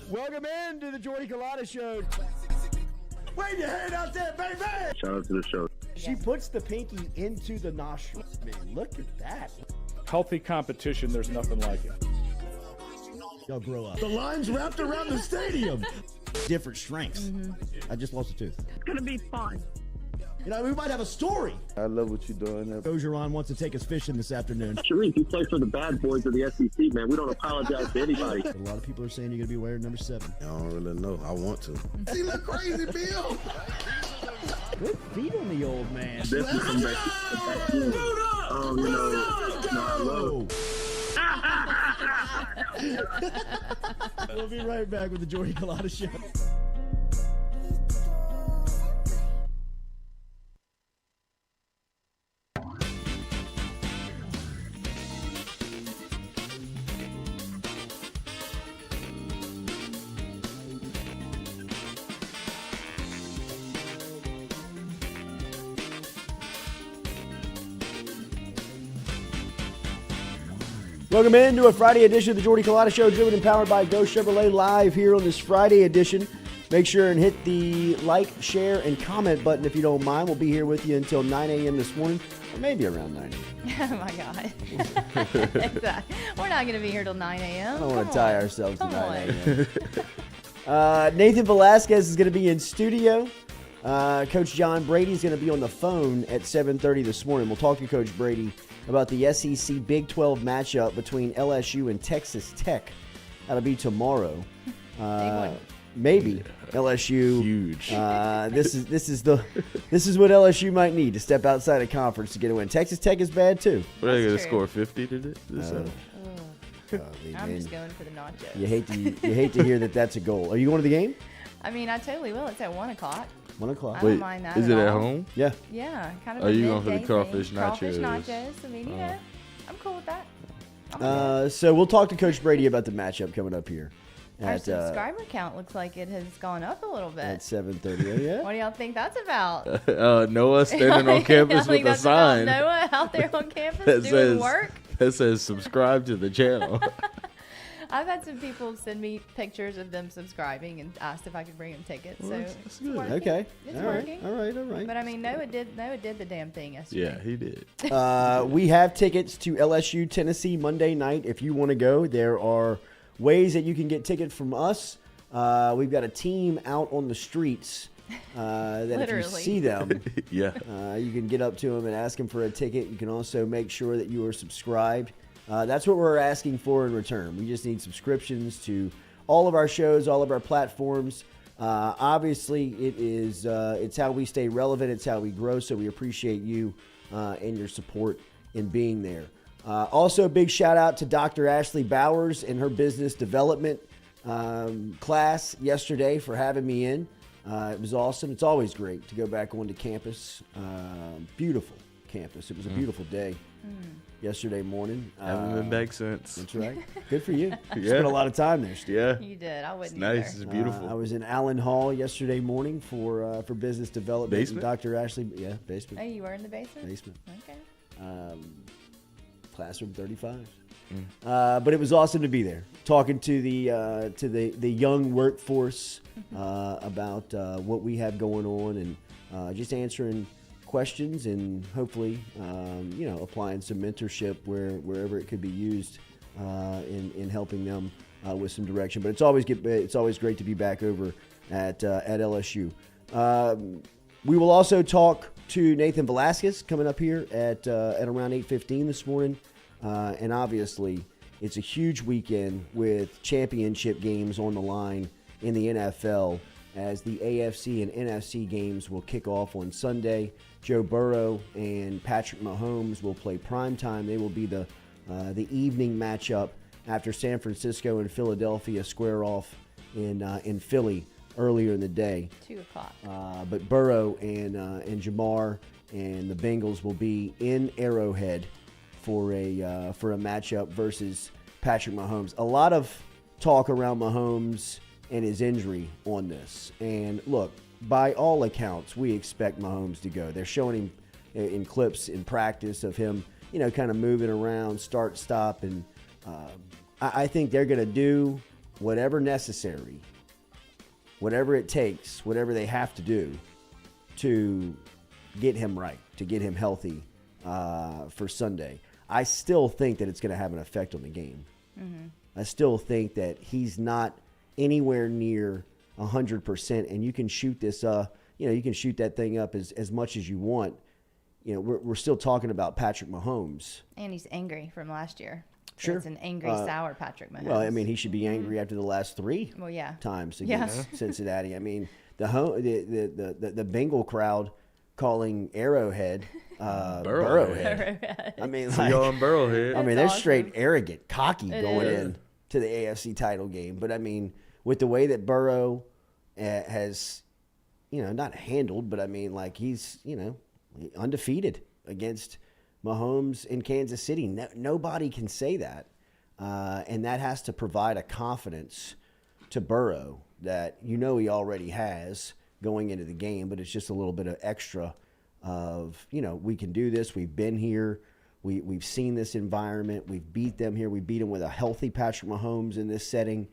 Welcome into the Jordy Culotta Show. Wave your hand out there, baby! Shout out to the show. She puts the pinky into the nostril. Man, look at that. Healthy competition, there's nothing like it. Y'all grow up. The line's wrapped around the stadium. Different strengths. Mm-hmm. I just lost a tooth. It's going to be fun. You know, we might have a story. I love what you're doing. Ogeron wants to take us fishing this afternoon. Sharif, you play for the bad boys of the SEC, man. We don't apologize to anybody. A lot of people are saying you're going to be wearing number 7. I don't really know. I want to. He look crazy, Bill. Good feet on the old man. Definitely come back. We'll be right back with the Jordy Culotta Show. Welcome into a Friday edition of the Jordy Culotta Show, driven and powered by Go Chevrolet, live here on this Friday edition. Make sure and hit the like, share, and comment button if you don't mind. We'll be here with you until 9 a.m. this morning, or maybe around 9 a.m. Oh, my God. We're not going to be here till 9 a.m. I don't want to tie ourselves to 9 a.m. Nathan Velasquez is going to be in studio. Coach John Brady is going to be on the phone at 7:30 this morning. We'll talk to Coach Brady about the SEC Big 12 matchup between LSU and Texas Tech. That'll be tomorrow. Maybe LSU. Huge. This is what LSU might need to step outside of conference to get a win. Texas Tech is bad too. What are they going to true. score 50 today? I'm just going for the nachos. You hate to hear that that's a goal. Are you going to the game? I mean, I totally will. It's at 1 o'clock. 1 o'clock. I don't mind that is at it at all. home? Yeah. Yeah, kind of Are a you going for the midday crawfish thing. nachos? Crawfish nachos. I mean, you know, I'm cool with that. So we'll talk to Coach Brady about the matchup coming up here Our at subscriber count looks like it has gone up a little at bit. 7:30. Yeah. What do y'all think that's about? Noah standing on campus with a sign Noah out there on campus that doing says, work. that says subscribe to the channel. I've had some people send me pictures of them subscribing and asked if I could bring them tickets. Well, so that's it's good. working. Okay. It's All right. working. All right. But I mean, Noah did the damn thing yesterday. Yeah, he did. We have tickets to LSU Tennessee Monday night. If you want to go, there are ways that you can get tickets from us. We've got a team out on the streets that if you Literally. see them, Yeah. you can get up to them and ask them for a ticket. You can also make sure that you are subscribed. That's what we're asking for in return. We just need subscriptions to all of our shows, all of our platforms. Obviously, it's how we stay relevant. It's how we grow. So we appreciate you and your support in being there. Also, big shout out to Dr. Ashley Bowers and her business development class yesterday for having me in. It was awesome. It's always great to go back onto campus. Beautiful campus. It was a beautiful day yesterday morning. Haven't been back since. That's right. Good for you. You Yeah. spent a lot of time there, Steve. Yeah. You did. I It's wouldn't nice. either. It's beautiful. I was in Allen Hall yesterday morning for business development. And Basement? Dr. Ashley, Oh, basement. you were in the basement? Basement. Okay. Classroom 35. But it was awesome to be there, talking to the young workforce about what we have going on, and just answering questions, and hopefully applying some mentorship wherever it could be used in helping them with some direction. But it's always great to be back over at LSU. We will also talk to Nathan Velasquez coming up here at around 8:15 this morning. And obviously, it's a huge weekend with championship games on the line in the NFL, as the AFC and NFC games will kick off on Sunday. Joe Burrow and Patrick Mahomes will play primetime. They will be the evening matchup after San Francisco and Philadelphia square off in Philly earlier in the day. 2 o'clock. But Burrow and Jamar and the Bengals will be in Arrowhead for a matchup versus Patrick Mahomes. A lot of talk around Mahomes and his injury on this. And look, by all accounts, we expect Mahomes to go. They're showing him in clips in practice of him, kind of moving around, start, stop. And I think they're going to do whatever necessary, whatever it takes, whatever they have to do to get him right, to get him healthy for Sunday. I still think that it's going to have an effect on the game. Mm-hmm. I still think that he's not anywhere near 100%, and you can shoot this, you can shoot that thing up as much as you want. We're still talking about Patrick Mahomes. And he's angry from last year. Sure. It's an angry, sour Patrick Mahomes. Well, I mean, he should be angry after the last 3 times against Cincinnati. I mean, the Bengal crowd calling Arrowhead Burrowhead. I mean, like, Burrowhead. I mean, they're awesome. straight arrogant, cocky going in to the AFC title game. But I mean, with the way that Burrow has, not handled, but I mean, like he's, undefeated against Mahomes in Kansas City. Nobody can say that. And that has to provide a confidence to Burrow that he already has going into the game, but it's just a little bit of extra of, we can do this. We've been here. We've seen this environment. We've beat them here. We beat them with a healthy Patrick Mahomes in this setting.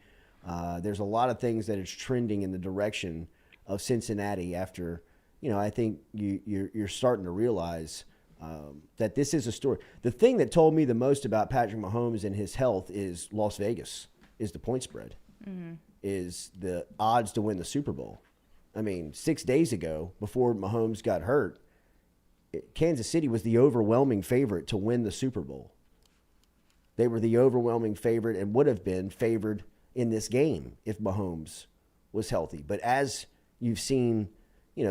There's a lot of things that is trending in the direction of Cincinnati after, I think you're starting to realize that this is a story. The thing that told me the most about Patrick Mahomes and his health is Las Vegas, is the point spread, is the odds to win the Super Bowl. I mean, 6 days ago, before Mahomes got hurt, Kansas City was the overwhelming favorite to win the Super Bowl. They were the overwhelming favorite and would have been favored in this game if Mahomes was healthy. But as you've seen,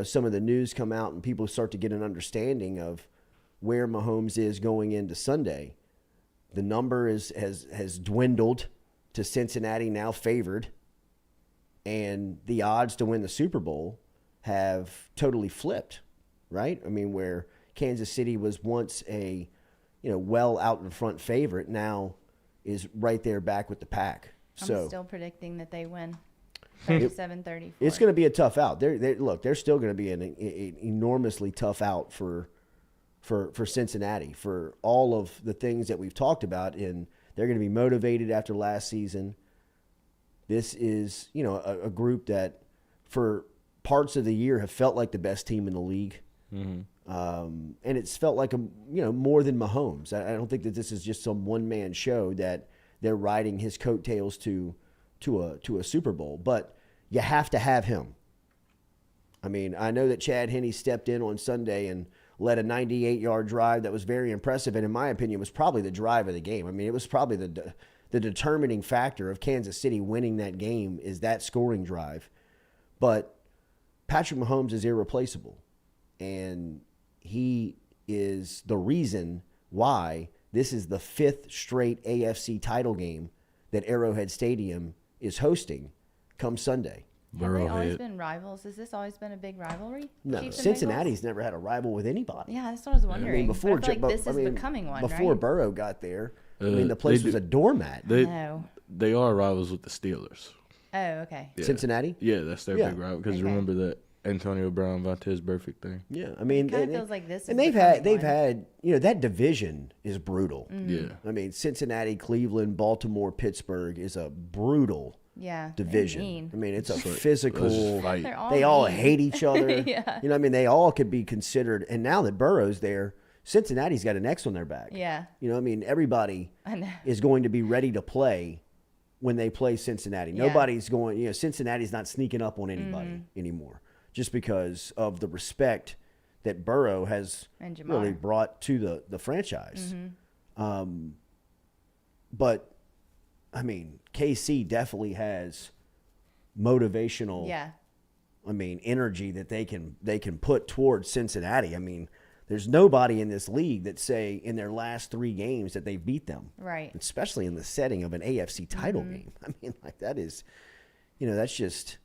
some of the news come out and people start to get an understanding of where Mahomes is going into Sunday, the number has dwindled to Cincinnati now favored, and the odds to win the Super Bowl have totally flipped, right? I mean, where Kansas City was once a, well out in front favorite, now is right there back with the pack. I'm still predicting that they win 37-34. It's going to be a tough out. They're still going to be an enormously tough out for Cincinnati for all of the things that we've talked about. And they're going to be motivated after last season. This is, a group that for parts of the year have felt like the best team in the league. Mm-hmm. And it's felt like, more than Mahomes. I don't think that this is just some one-man show that they're riding his coattails to a Super Bowl. But you have to have him. I mean, I know that Chad Henne stepped in on Sunday and led a 98-yard drive that was very impressive, and in my opinion was probably the drive of the game. I mean, it was probably the determining factor of Kansas City winning that game is that scoring drive. But Patrick Mahomes is irreplaceable, and he is the reason why this is the 5th straight AFC title game that Arrowhead Stadium is hosting come Sunday. Have they always been rivals? Has this always been a big rivalry? No, Chiefs and Cincinnati's never had a rival with anybody. Yeah, that's what I was wondering. I mean, before but I feel like this is becoming one, before right? Burrow got there, I mean, the place was a doormat. They are rivals with the Steelers. Oh, okay. Yeah. Cincinnati? Yeah, that's their big rival. Because remember that Antonio Brown, Vontaze Burfict thing. Yeah, I mean, it kind of feels like this. And they've had, that division is brutal. Mm-hmm. Yeah. I mean, Cincinnati, Cleveland, Baltimore, Pittsburgh is a brutal division. I mean, it's a physical. They all hate each other. Yeah. I mean, they all could be considered. And now that Burrow's there, Cincinnati's got an X on their back. Yeah. I mean, everybody is going to be ready to play when they play Cincinnati. Yeah. Nobody's going, Cincinnati's not sneaking up on anybody anymore just because of the respect that Burrow has really brought to the franchise. But, I mean, KC definitely has motivational, energy that they can put towards Cincinnati. I mean, there's nobody in this league that say in their last 3 games that they beat them. Right. Especially in the setting of an AFC title game. I mean, like that is, that's just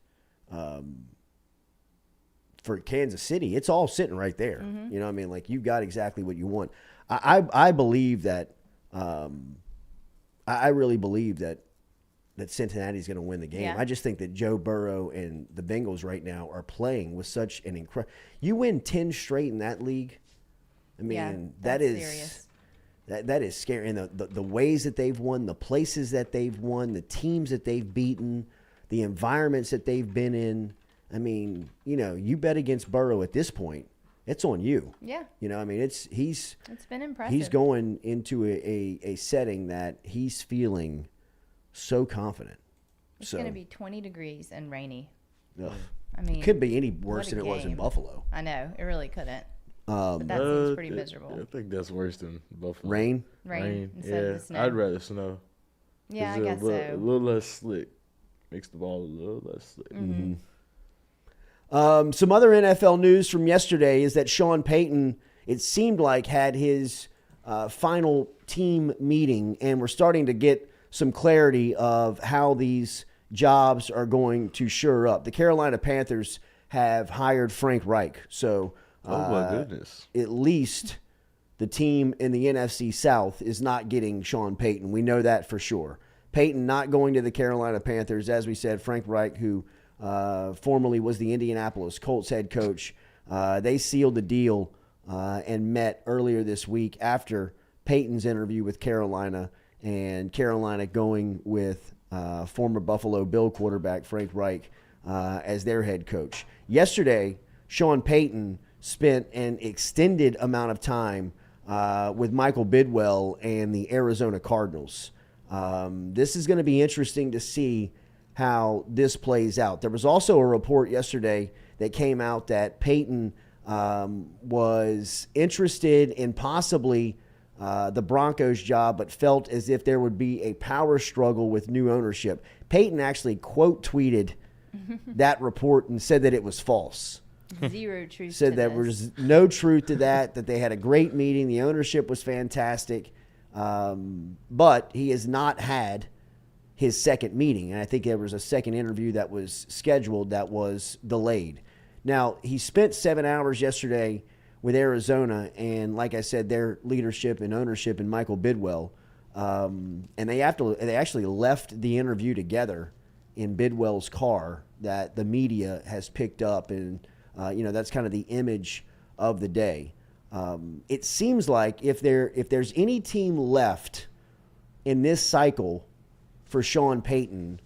for Kansas City, it's all sitting right there. You know what I mean? Like you got exactly what you want. I believe that I really believe that Cincinnati's going to win the game. I just think that Joe Burrow and the Bengals right now are playing with such an incredible. You win 10 straight in that league. I mean, that is serious. That is scary. And the ways that they've won, the places that they've won, the teams that they've beaten, the environments that they've been in. I mean, you bet against Burrow at this point, it's on you. Yeah. I mean, it's been impressive. He's going into a setting that he's feeling so confident. It's going to be 20 degrees and rainy. Ugh. I mean, couldn't be any worse than it was in game. Buffalo. I know. It really couldn't. But that seems pretty miserable. I think that's worse than Buffalo. Rain instead of the snow. I'd rather snow. Yeah, I It's guess a so. little less slick. Makes the ball a little less slick. Mm-hmm. Some other NFL news from yesterday is that Sean Payton, it seemed like, had his final team meeting, and we're starting to get some clarity of how these jobs are going to shore up. The Carolina Panthers have hired Frank Reich, so Oh, my goodness. at least the team in the NFC South is not getting Sean Payton. We know that for sure. Payton not going to the Carolina Panthers. As we said, Frank Reich, who formerly was the Indianapolis Colts head coach, they sealed the deal and met earlier this week after Payton's interview with Carolina, and Carolina going with former Buffalo Bill quarterback Frank Reich as their head coach. Yesterday, Sean Payton spent an extended amount of time with Michael Bidwell and the Arizona Cardinals. This is going to be interesting to see how this plays out. There was also a report yesterday that came out that Payton was interested in possibly the Broncos job, but felt as if there would be a power struggle with new ownership. Payton actually quote tweeted that report and said that it was false. Zero truth Said to there this. was no truth to that they had a great meeting, the ownership was fantastic, but he has not had his second meeting, and I think there was a second interview that was scheduled that was delayed. Now, he spent 7 hours yesterday with Arizona, and like I said, their leadership and ownership and Michael Bidwell, and they actually left the interview together in Bidwell's car that the media has picked up, and that's kind of the image of the day. It seems like if there's any team left in this cycle for Sean Payton,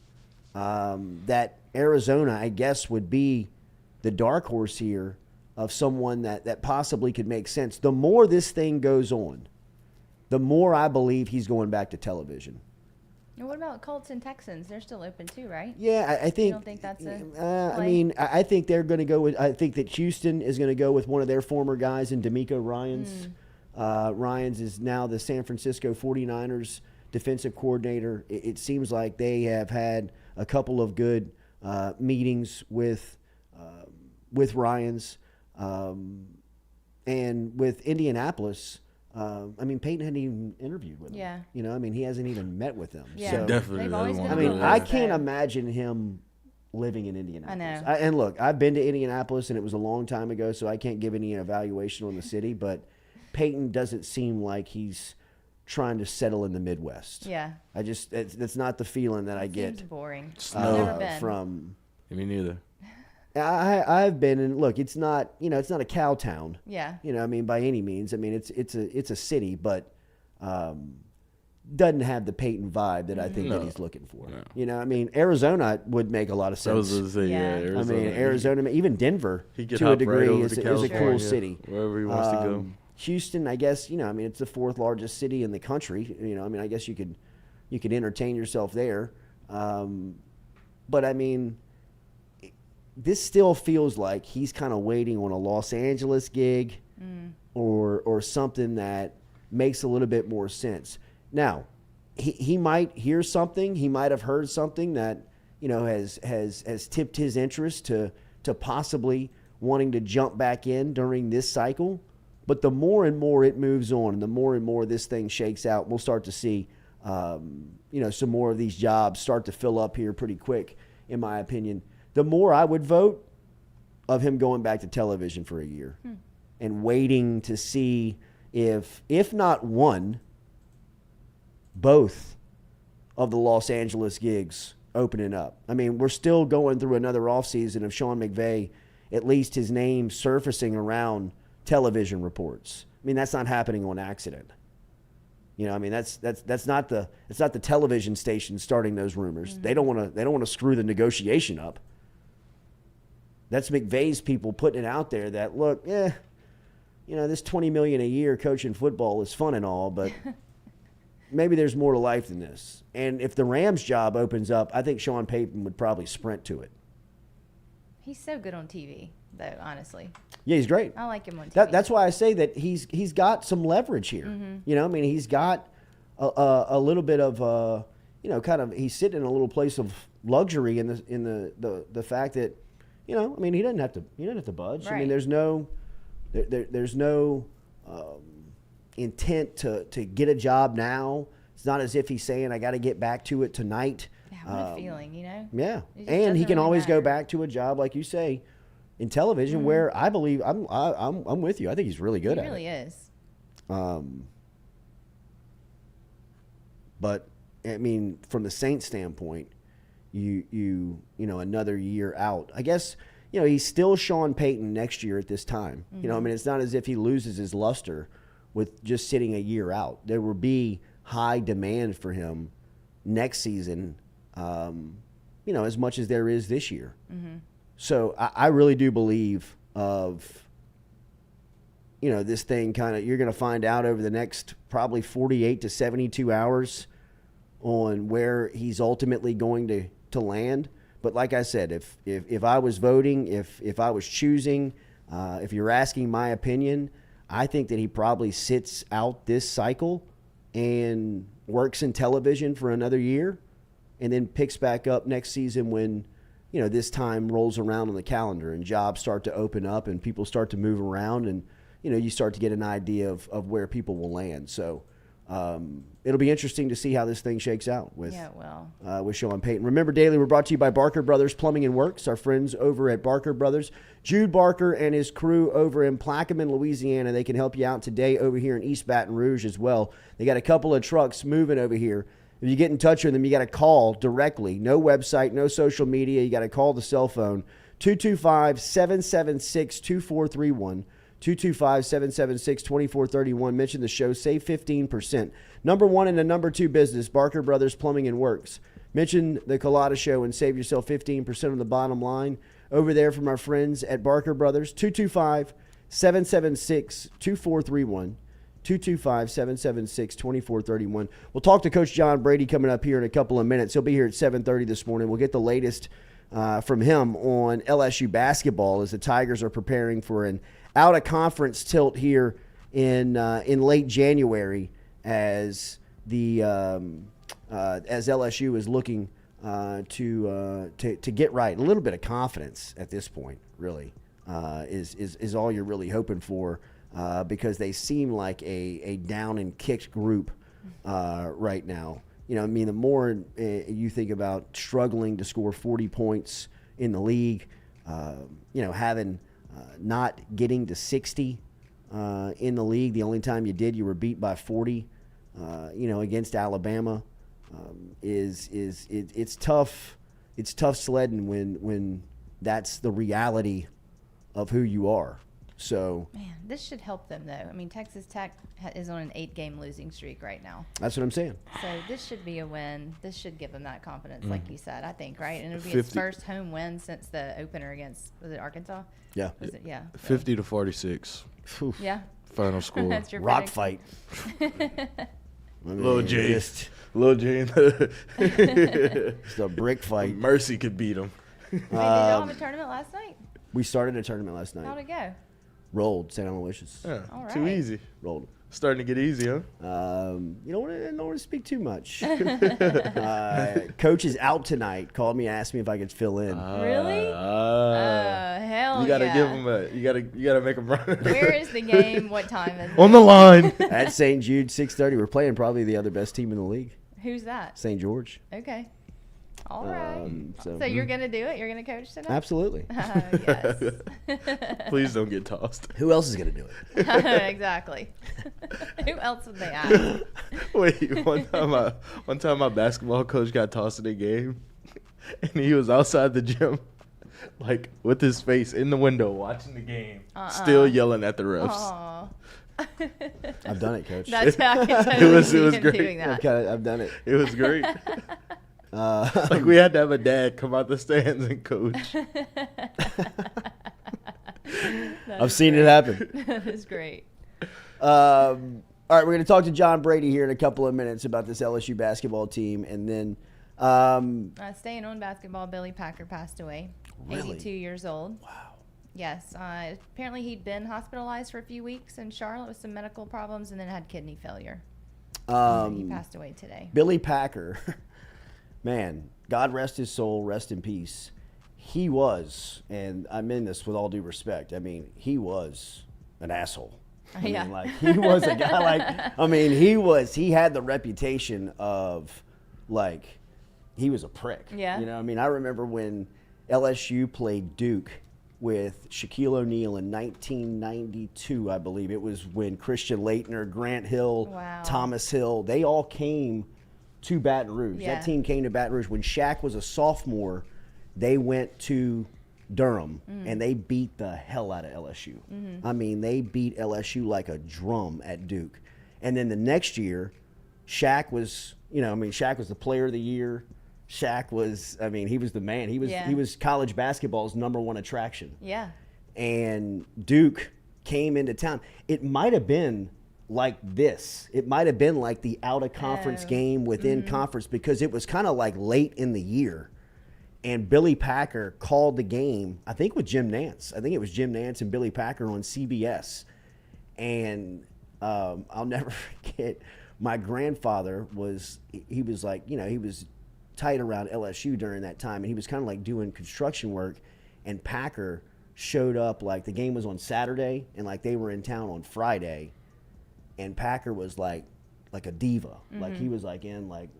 that Arizona, I guess, would be the dark horse here of someone that possibly could make sense. The more this thing goes on, the more I believe he's going back to television. And what about Colts and Texans? They're still open too, right? Yeah, I think. You don't think that's a I play? mean, I think they're going to go with. I think that Houston is going to go with one of their former guys in D'Amico Ryans. Ryans is now the San Francisco 49ers defensive coordinator. It seems like they have had a couple of good meetings with Ryans, and with Indianapolis. I mean, Payton hadn't even interviewed with him. Yeah. I mean, he hasn't even met with them. Yeah. So, Definitely They've always doesn't been I want mean, to I do can't that. imagine him living in Indianapolis. I know. And look, I've been to Indianapolis, and it was a long time ago, so I can't give any evaluation on the city. But Payton doesn't seem like he's trying to settle in the Midwest. Yeah. That's not the feeling that I get Seems boring. Snow. Never been. from. Me neither. I've been, and look, it's not it's not a cow town. Yeah. I mean, by any means. I mean, it's a city, but doesn't have the Payton vibe that I think that he's looking for. No. I mean, Arizona would make a lot of I was sense. going to say, Yeah. yeah. I mean, Arizona, even Denver, He could to a hop right degree, over is to a cool California, city. wherever he wants to go. Houston, I guess, I mean, it's the fourth largest city in the country. I mean, I guess you could entertain yourself there. But I mean, this still feels like he's kind of waiting on a Los Angeles gig or something that makes a little bit more sense. Now, he might hear something. He might have heard something that has tipped his interest to possibly wanting to jump back in during this cycle. But the more and more it moves on, and the more and more this thing shakes out, we'll start to see some more of these jobs start to fill up here pretty quick, in my opinion. The more I would vote of him going back to television for a year and waiting to see if not one, both of the Los Angeles gigs opening up. I mean, we're still going through another offseason of Sean McVay, at least his name surfacing around television reports. I mean, that's not happening on accident. You know, I mean, that's not the television station starting those rumors. They don't want to screw the negotiation up. That's McVay's people putting it out there that, look, you know, this $20 million a year coaching football is fun and all, but maybe there's more to life than this. And if the Rams job opens up, I think Sean Payton would probably sprint to it. He's so good on TV, though, honestly. Yeah, he's great. I like him on TV. That's why I say that he's got some leverage here. You know, I mean, he's got a little bit of you know, kind of he's sitting in a little place of luxury in the fact that, you know, I mean, he doesn't have to budge. Right. I mean, there's no intent to get a job now. It's not as if he's saying I got to get back to it tonight. Yeah, what a feeling, you know? Yeah, It just and he doesn't can really always go matter. back to a job like you say in television, where I believe I'm with you. I think he's really good He at really it. is. But I mean, from the Saints standpoint, you know, another year out. I guess, you know, he's still Sean Payton next year at this time. You know, I mean, it's not as if he loses his luster with just sitting a year out. There will be high demand for him next season, you know, as much as there is this year. So I really do believe of, you know, this thing kind of, you're going to find out over the next probably 48 to 72 hours on where he's ultimately going to land. But like I said, if I was voting, if I was choosing, if you're asking my opinion, I think that he probably sits out this cycle and works in television for another year and then picks back up next season when, you know, this time rolls around on the calendar and jobs start to open up and people start to move around and, you know, you start to get an idea of where people will land. So it'll be interesting to see how this thing shakes out with Sean Payton. Remember, Daily, we're brought to you by Barker Brothers Plumbing and Works, our friends over at Barker Brothers. Jude Barker and his crew over in Plaquemine, Louisiana. They can help you out today over here in East Baton Rouge as well. They got a couple of trucks moving over here. If you get in touch with them, you got to call directly. No website, no social media. You got to call the cell phone, 225-776-2431. 225-776-2431. Mention the show. Save 15%. Number one and the number two business, Barker Brothers Plumbing and Works. Mention the Culotta Show and save yourself 15% on the bottom line. Over there from our friends at Barker Brothers, 225-776-2431. 225-776-2431. We'll talk to Coach John Brady coming up here in a couple of minutes. He'll be here at 7:30 this morning. We'll get the latest from him on LSU basketball as the Tigers are preparing for an out-of-conference tilt here in late January as LSU is looking to get right. A little bit of confidence at this point, really, is all you're really hoping for. Because they seem like a down and kicked group right now. You know, I mean, the more you think about struggling to score 40 points in the league, you know, having not getting to 60 in the league. The only time you did, you were beat by 40. You know, against Alabama, it's tough. It's tough sledding when that's the reality of who you are. So, man, this should help them, though. I mean, Texas Tech is on an 8-game losing streak right now. That's what I'm saying. So this should be a win. This should give them that confidence, like you said, I think, right? And it'll be its first home win since the opener against, was it Arkansas? Yeah. Was it? Yeah. 50-46. Yeah. Final score. That's your Rock prediction. fight. Little J. Just a brick fight. Mercy could beat him. Wait, did y'all have a tournament last night? We started a tournament last How'd night. it go? Rolled St. Aloysius. Yeah, All too right. easy. Rolled. Starting to get easy, huh? You don't want to speak too much. Coach is out tonight. Called me and asked me if I could fill in. Really? Hell You gotta yeah. give him you gotta make him run. Where is the game? What time is it? On the line. At St. Jude, 6:30. We're playing probably the other best team in the league, Who's that? St. George. Okay. All right. So you're going to do it? You're going to coach tonight? absolutely. Yes. Please don't get tossed. Who else is going to do it? Exactly. Who else would they ask? Wait, one time my basketball coach got tossed in a game, and he was outside the gym, like with his face in the window watching the game, still yelling at the refs. Aw. I've done it, Coach. That's how I can It totally was see him great. doing that. I've done it. It was great. Like we had to have a dad come out the stands and coach. I've seen it happen. That is great. All right, we're going to talk to John Brady here in a couple of minutes about this LSU basketball team, and then Staying on basketball, Billy Packer passed away. Really? 82 years old. wow. Yes. Apparently he'd been hospitalized for a few weeks in Charlotte with some medical problems and then had kidney failure. He passed away today. Billy Packer, man, God rest his soul, rest in peace. He was, and I mean this with all due respect, I mean, he was an asshole. I Yeah. mean, like, he was a guy, like, I mean, he had the reputation of, like, he was a prick. Yeah. You know, I mean, I remember when LSU played Duke with Shaquille O'Neal in 1992, I believe. It was when Christian Laettner, Grant Hill, Wow. Thomas Hill, they all came to Baton Rouge. Yeah. That team came to Baton Rouge. When Shaq was a sophomore, they went to Durham, and they beat the hell out of LSU. I mean, they beat LSU like a drum at Duke. And then the next year, Shaq was, Shaq was the player of the year. Shaq was, he was the man. He was college basketball's #1 attraction. Yeah. And Duke came into town. It might have been like this. It might have been like the out-of-conference game within conference, because it was kind of like late in the year. And Billy Packer called the game, I think with Jim Nance. I think it was Jim Nance and Billy Packer on CBS. And I'll never forget, my grandfather was like, he was tight around LSU during that time. And he was kind of like doing construction work. And Packer showed up, like the game was on Saturday and like they were in town on Friday. And Packer was like a diva. Like he was like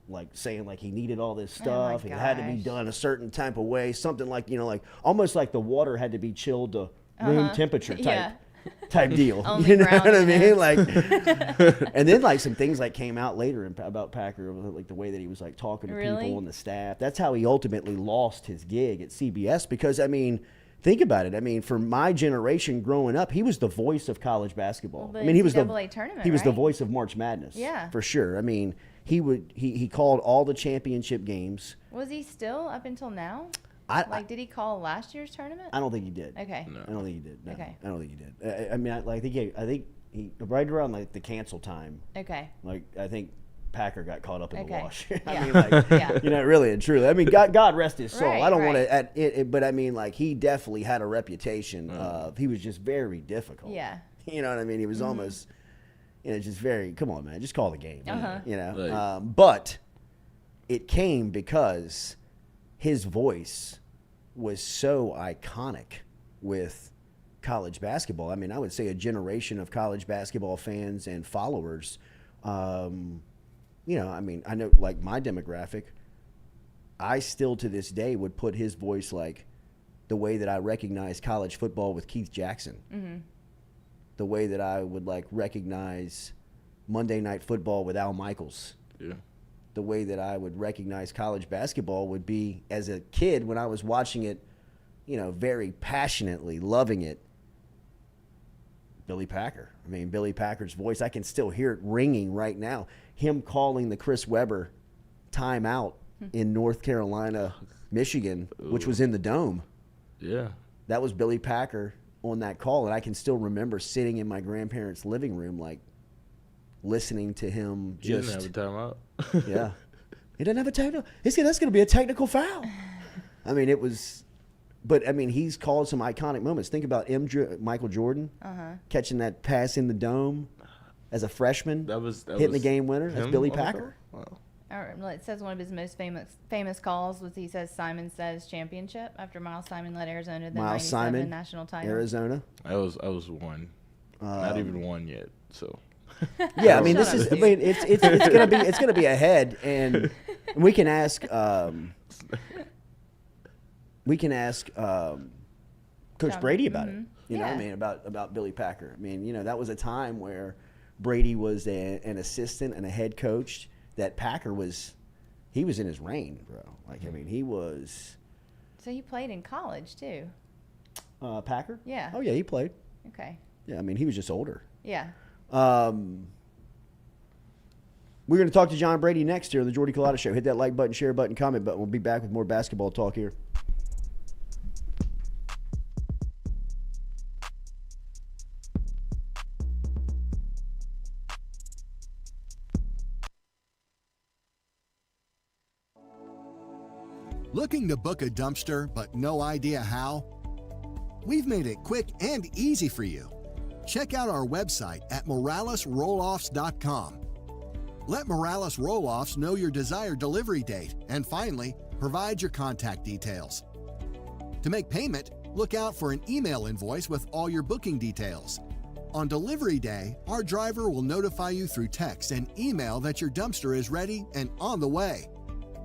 like saying like he needed all this stuff. It had to be gosh. done a certain type of way. Something like, like almost like the water had to be chilled to room temperature type deal. Only You know brown what I in mean? it. Like, and then like some things like came out later about Packer, like the way that he was like talking to Really? people on the staff. That's how he ultimately lost his gig at CBS, because think about it. For my generation growing up, he was the voice of college basketball. Well, he was the NCAA tournament, he was the right? voice of March Madness. Yeah. For sure. He called all the championship games. Was he still up until now? Did he call last year's tournament? I don't think he did. Okay. I don't think he did. No. Okay. I don't think he did. I think he right around like the cancel time. Okay. Like I think Packer got caught up in the Okay. wash. Yeah. Yeah. Really and truly. God rest his soul. Right, I don't right. want to, but he definitely had a reputation of, he was just very difficult. Yeah. You know what I mean? He was almost, just very, come on, man, just call the game. Right. But it came because his voice was so iconic with college basketball. I would say a generation of college basketball fans and followers. I know like my demographic, I still to this day would put his voice like the way that I recognize college football with Keith Jackson. The way that I would like recognize Monday Night Football with Al Michaels. Yeah. The way that I would recognize college basketball would be as a kid when I was watching it, very passionately, loving it. Billy Packer. Billy Packer's voice, I can still hear it ringing right now. Him calling the Chris Webber timeout in North Carolina, Michigan, which was in the Dome. Yeah. That was Billy Packer on that call, and I can still remember sitting in my grandparents' living room, like listening to him. He didn't have a timeout. Yeah, he didn't have a technical. That's going to be a technical foul. It was, but he's called some iconic moments. Think about Michael Jordan catching that pass in the Dome as a freshman. That was hitting the game winner. That's him Billy on the Packer. call? Wow. It says one of his most famous calls was he says Simon Says championship after Miles Simon led Arizona to the Miles 97 Simon, national title. Arizona. I was one. Not even one yet. So. Yeah, Shut this up, is. Steve. It's gonna be ahead, and we can ask. Coach Brady about it. You know what I mean, about Billy Packer. That was a time where Brady was an assistant and a head coach. That Packer he was in his reign, bro. He was. So he played in college too. Packer? Yeah. Oh yeah, he played. Okay. Yeah, he was just older. Yeah. We're going to talk to John Brady next here on the Jordy Culotta Show. Hit that like button, share button, comment button. We'll be back with more basketball talk here. Looking to book a dumpster but no idea how? We've made it quick and easy for you. Check out our website at moralesrolloffs.com. Let Morales Roll-Offs know your desired delivery date, and finally, provide your contact details. To make payment, look out for an email invoice with all your booking details. On delivery day, our driver will notify you through text and email that your dumpster is ready and on the way.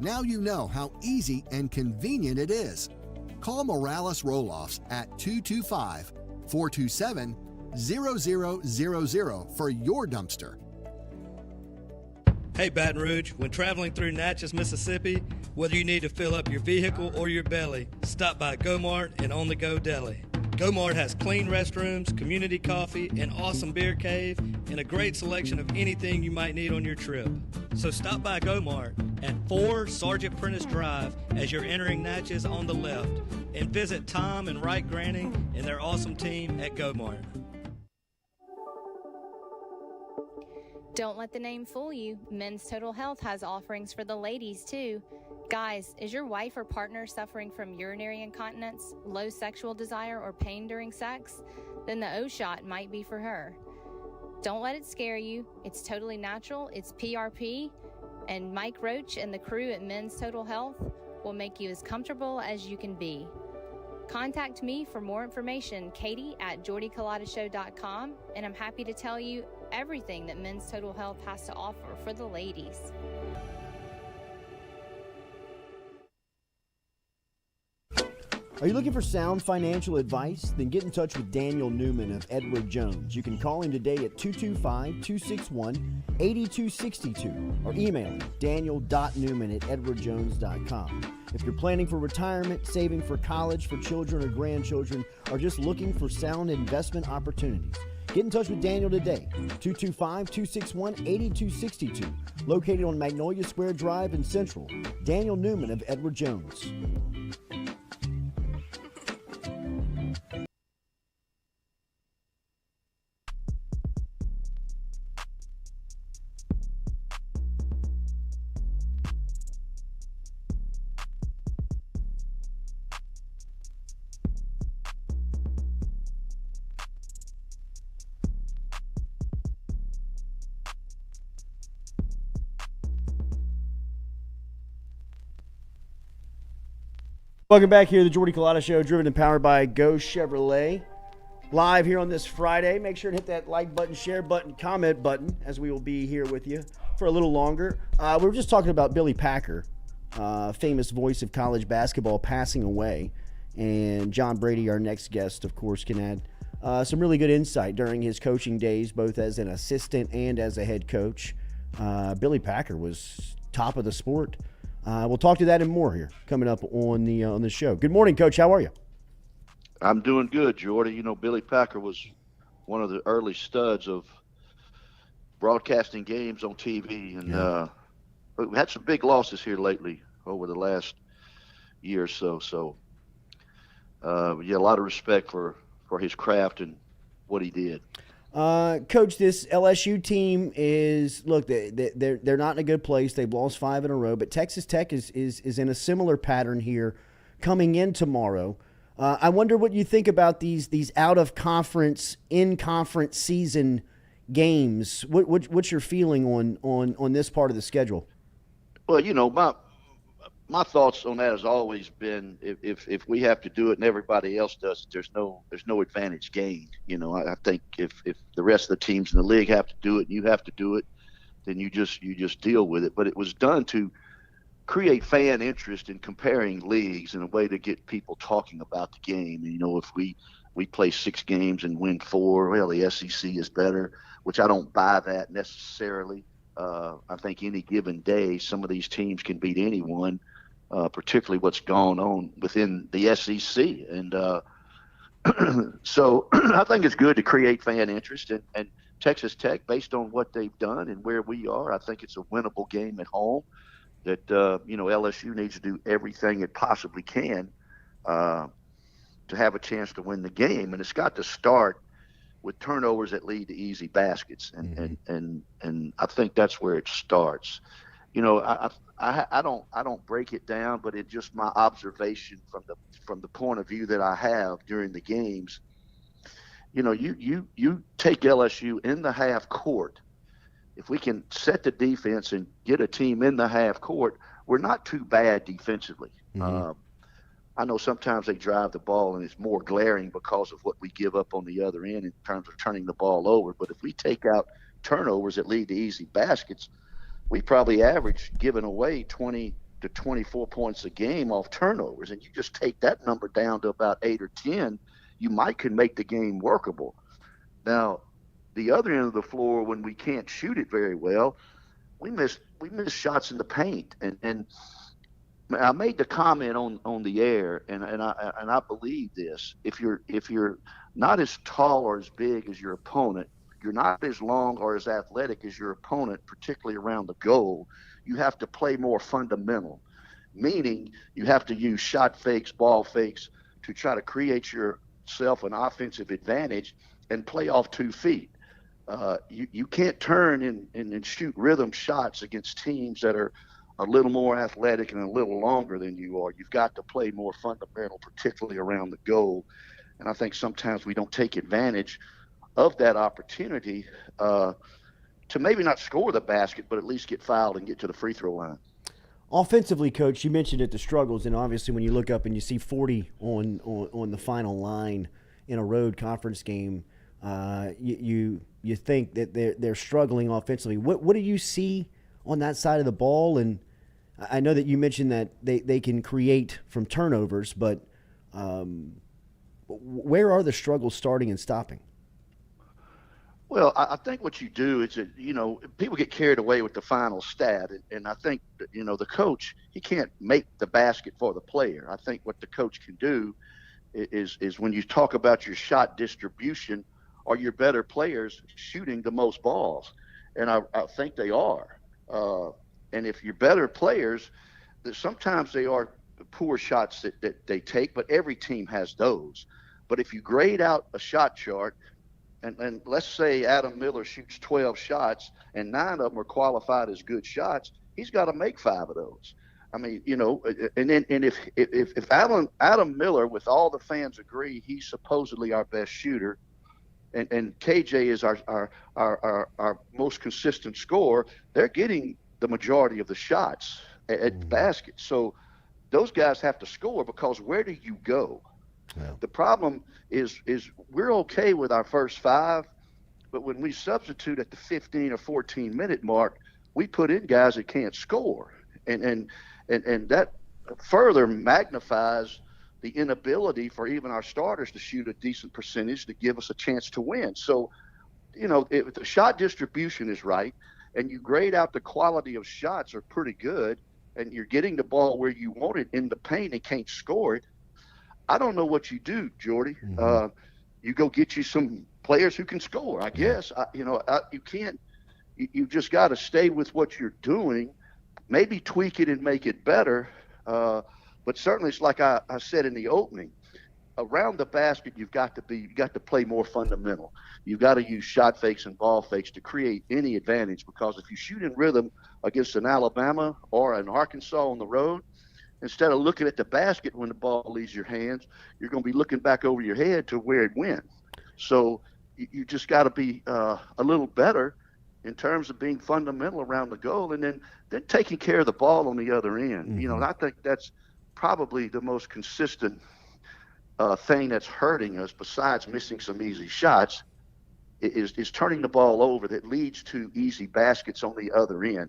Now you know how easy and convenient it is. Call Morales Roll-Offs at 225-427-0000 for your dumpster. Hey Baton Rouge, when traveling through Natchez, Mississippi, whether you need to fill up your vehicle or your belly, stop by Go-Mart and On The Go Deli. Go-Mart has clean restrooms, community coffee, an awesome beer cave, and a great selection of anything you might need on your trip. So stop by Go-Mart at 4 Sergeant Prentice Drive as you're entering Natchez on the left, and visit Tom and Wright Granning and their awesome team at Go-Mart. Don't let the name fool you. Men's Total Health has offerings for the ladies, too. Guys, is your wife or partner suffering from urinary incontinence, low sexual desire, or pain during sex? Then the O-Shot might be for her. Don't let it scare you. It's totally natural. It's PRP. And Mike Roach and the crew at Men's Total Health will make you as comfortable as you can be. Contact me for more information, Katie at jordyculottashow.com, and I'm happy to tell you everything that Men's Total Health has to offer for the ladies. Are you looking for sound financial advice? Then get in touch with Daniel Newman of Edward Jones. You can call him today at 225-261-8262 or email him daniel.newman@edwardjones.com. If you're planning for retirement, saving for college for children or grandchildren, or just looking for sound investment opportunities, get in touch with Daniel today, 225-261-8262, located on Magnolia Square Drive in Central. Daniel Newman of Edward Jones. Welcome back here to the Jordy Culotta Show, driven and powered by Go Chevrolet. Live here on this Friday. Make sure to hit that like button, share button, comment button, as we will be here with you for a little longer. We were just talking about Billy Packer, famous voice of college basketball, passing away. And John Brady, our next guest, of course, can add some really good insight during his coaching days, both as an assistant and as a head coach. Billy Packer was top of the sport. We'll talk to that and more here coming up on the show. Good morning, Coach. How are you? I'm doing good, Jordy. You know, Billy Packer was one of the early studs of broadcasting games on TV, and we've had some big losses here lately over the last year or so. So, a lot of respect for his craft and what he did. Coach, this LSU team is, look, they're not in a good place. They've lost 5 in a row, but Texas Tech is in a similar pattern here coming in tomorrow. I wonder what you think about these out-of-conference, in-conference season games. What's your feeling on this part of the schedule? Well, you know, my thoughts on that has always been if we have to do it and everybody else does it, there's no advantage gained. You know, I think if the rest of the teams in the league have to do it and you have to do it, then you just deal with it. But it was done to create fan interest in comparing leagues in a way to get people talking about the game. And, you know, if we play 6 games and win 4, well, the SEC is better, which I don't buy that necessarily. I think any given day, some of these teams can beat anyone. Particularly what's going on within the SEC. And so I think it's good to create fan interest and Texas Tech, based on what they've done and where we are, I think it's a winnable game at home. That LSU needs to do everything it possibly can to have a chance to win the game, and it's got to start with turnovers that lead to easy baskets, and I think that's where it starts. I don't break it down, but it's just my observation from the point of view that I have during the games. You take LSU in the half court. If we can set the defense and get a team in the half court, we're not too bad defensively. I know sometimes they drive the ball and it's more glaring because of what we give up on the other end in terms of turning the ball over. But if we take out turnovers that lead to easy baskets, we probably average giving away 20 to 24 points a game off turnovers. And you just take that number down to about 8 or 10, you can make the game workable. Now, the other end of the floor, when we can't shoot it very well, we miss shots in the paint. And I made the comment on the air, and I believe this. If you're not as tall or as big as your opponent, you're not as long or as athletic as your opponent, particularly around the goal, you have to play more fundamental, meaning you have to use shot fakes, ball fakes to try to create yourself an offensive advantage and play off 2 feet. You can't turn and shoot rhythm shots against teams that are a little more athletic and a little longer than you are. You've got to play more fundamental, particularly around the goal. And I think sometimes we don't take advantage of that opportunity to maybe not score the basket, but at least get fouled and get to the free throw line. Offensively, Coach, you mentioned the struggles, and obviously when you look up and you see 40 on the final line in a road conference game, you think that they're struggling offensively. What do you see on that side of the ball? And I know that you mentioned that they can create from turnovers, but where are the struggles starting and stopping? Well, I think what you do is that, people get carried away with the final stat. And I think, the coach, he can't make the basket for the player. I think what the coach can do is when you talk about your shot distribution, are your better players shooting the most balls? And I think they are. And if you're better players, sometimes they are poor shots that they take, but every team has those. But if you grade out a shot chart, and let's say Adam Miller shoots 12 shots and 9 of them are qualified as good shots, he's got to make 5 of those. I mean, and if Adam Miller, with all the fans agree, he's supposedly our best shooter, and KJ is our most consistent scorer, they're getting the majority of the shots at the basket. So those guys have to score, because where do you go? Yeah. The problem is we're okay with our first 5, but when we substitute at the 15 or 14 minute mark, we put in guys that can't score, and that further magnifies the inability for even our starters to shoot a decent percentage to give us a chance to win. So, if the shot distribution is right and you grade out the quality of shots are pretty good, and you're getting the ball where you want it in the paint and can't score it, I don't know what you do, Jordy. Mm-hmm. You go get you some players who can score, I guess. You can't. You just got to stay with what you're doing, maybe tweak it and make it better. But certainly, it's like I said in the opening, around the basket, you got to play more fundamental. You've got to use shot fakes and ball fakes to create any advantage, because if you shoot in rhythm against an Alabama or an Arkansas on the road, instead of looking at the basket when the ball leaves your hands, you're going to be looking back over your head to where it went. So you just got to be a little better in terms of being fundamental around the goal, and then taking care of the ball on the other end. Mm-hmm. And I think that's probably the most consistent thing that's hurting us, besides missing some easy shots, is turning the ball over that leads to easy baskets on the other end.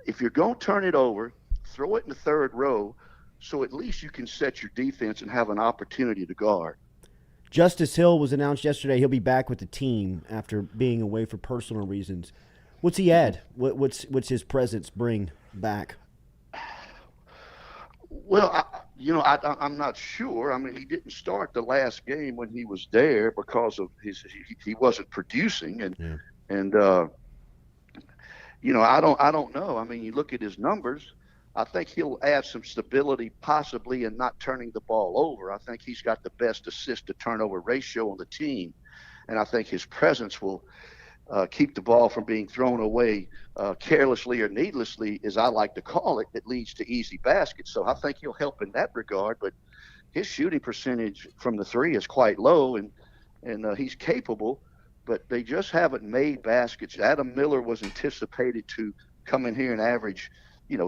If you're going to turn it over, throw it in the third row, so at least you can set your defense and have an opportunity to guard. Justice Hill was announced yesterday. He'll be back with the team after being away for personal reasons. What's he add? What's his presence bring back? Well, I'm not sure. I mean, he didn't start the last game when he was there because of he wasn't producing, and And I don't know. I mean, you look at his numbers. I think he'll add some stability possibly in not turning the ball over. I think he's got the best assist to turnover ratio on the team. And I think his presence will keep the ball from being thrown away carelessly or needlessly, as I like to call it, that leads to easy baskets. So I think he'll help in that regard. But his shooting percentage from the three is quite low, and he's capable, but they just haven't made baskets. Adam Miller was anticipated to come in here and average,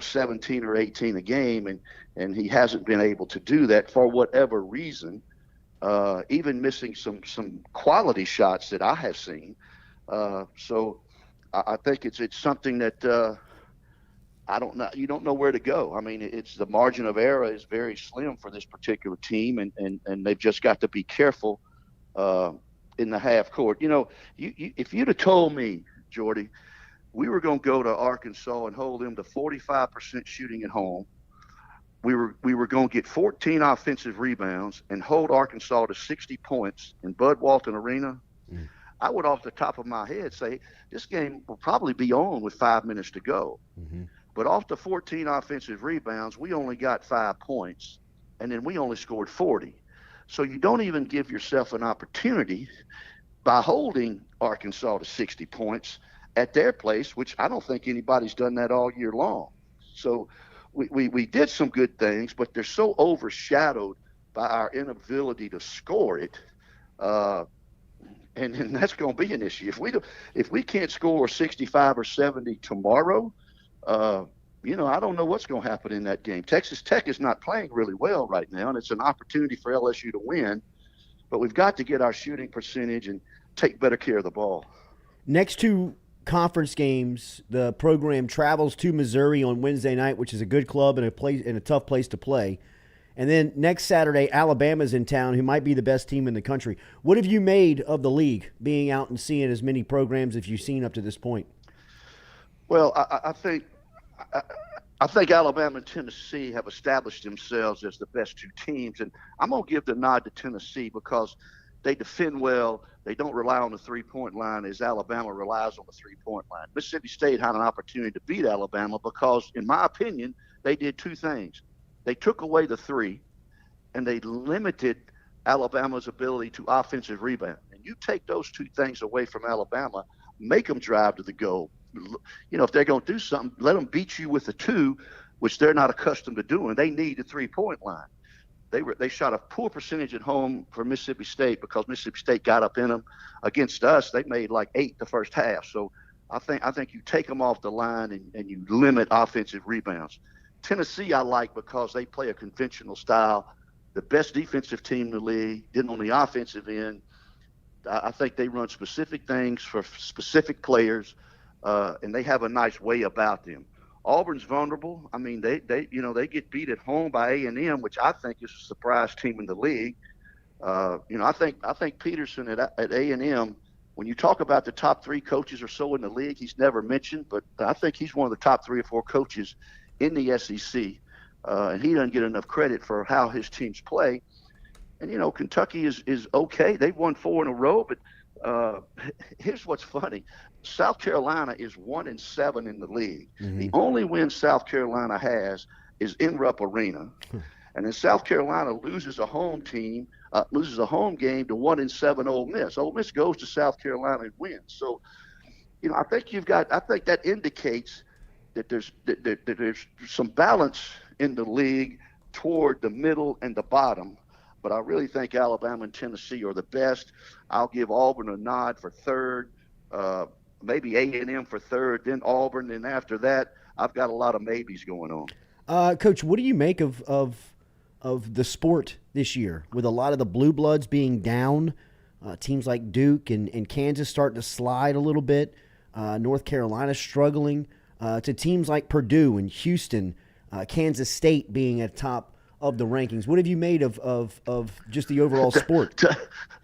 17 or 18 a game, and he hasn't been able to do that for whatever reason, even missing some quality shots that I have seen. So I think it's something that I don't know. You don't know where to go. I mean, it's the margin of error is very slim for this particular team, and they've just got to be careful in the half court. If you'd have told me, Jordy, we were going to go to Arkansas and hold them to 45% shooting at home, we were going to get 14 offensive rebounds and hold Arkansas to 60 points in Bud Walton Arena, I would off the top of my head say this game will probably be on with 5 minutes to go. Mm-hmm. But off the 14 offensive rebounds, we only got 5 points, and then we only scored 40. So you don't even give yourself an opportunity by holding Arkansas to 60 points at their place, which I don't think anybody's done that all year long. So we did some good things, but they're so overshadowed by our inability to score it. And that's going to be an issue. If we can't score 65 or 70 tomorrow, I don't know what's going to happen in that game. Texas Tech is not playing really well right now, and it's an opportunity for LSU to win. But we've got to get our shooting percentage and take better care of the ball. Next two conference games, the program travels to Missouri on Wednesday night, which is a good club and a tough place to play. And then next Saturday, Alabama's in town, who might be the best team in the country. What have you made of the league, being out and seeing as many programs as you've seen up to this point? Well, I think Alabama and Tennessee have established themselves as the best two teams, and I'm going to give the nod to Tennessee because they defend well. They don't rely on the three-point line as Alabama relies on the three-point line. Mississippi State had an opportunity to beat Alabama because, in my opinion, they did two things. They took away the three, and they limited Alabama's ability to offensive rebound. And you take those two things away from Alabama, make them drive to the goal. If they're going to do something, let them beat you with the two, which they're not accustomed to doing. They need the three-point line. They shot a poor percentage at home for Mississippi State because Mississippi State got up in them. Against us, they made like 8 the first half. So I think you take them off the line and you limit offensive rebounds. Tennessee I like because they play a conventional style. The best defensive team in the league. Then on the offensive end, I think they run specific things for specific players, and they have a nice way about them. Auburn's vulnerable. I mean, they get beat at home by A&M, which I think is a surprise team in the league. I think Peterson at A&M, when you talk about the top 3 coaches or so in the league, he's never mentioned, but I think he's one of the top 3 or 4 coaches in the SEC, and he doesn't get enough credit for how his teams play. And, Kentucky is okay. They've won 4 in a row, but here's what's funny. South Carolina is 1-7 in the league. Mm-hmm. The only win South Carolina has is in Rupp Arena. And then South Carolina loses a home game to 1-7 Ole Miss. Ole Miss goes to South Carolina and wins. So, I think that indicates that there's some balance in the league toward the middle and the bottom. But I really think Alabama and Tennessee are the best. I'll give Auburn a nod for third, maybe A&M for third, then Auburn, and after that, I've got a lot of maybes going on. Coach, what do you make of the sport this year with a lot of the blue bloods being down? Teams like Duke and Kansas starting to slide a little bit. North Carolina struggling. To teams like Purdue and Houston, Kansas State being at top of the rankings. What have you made of just the overall sport?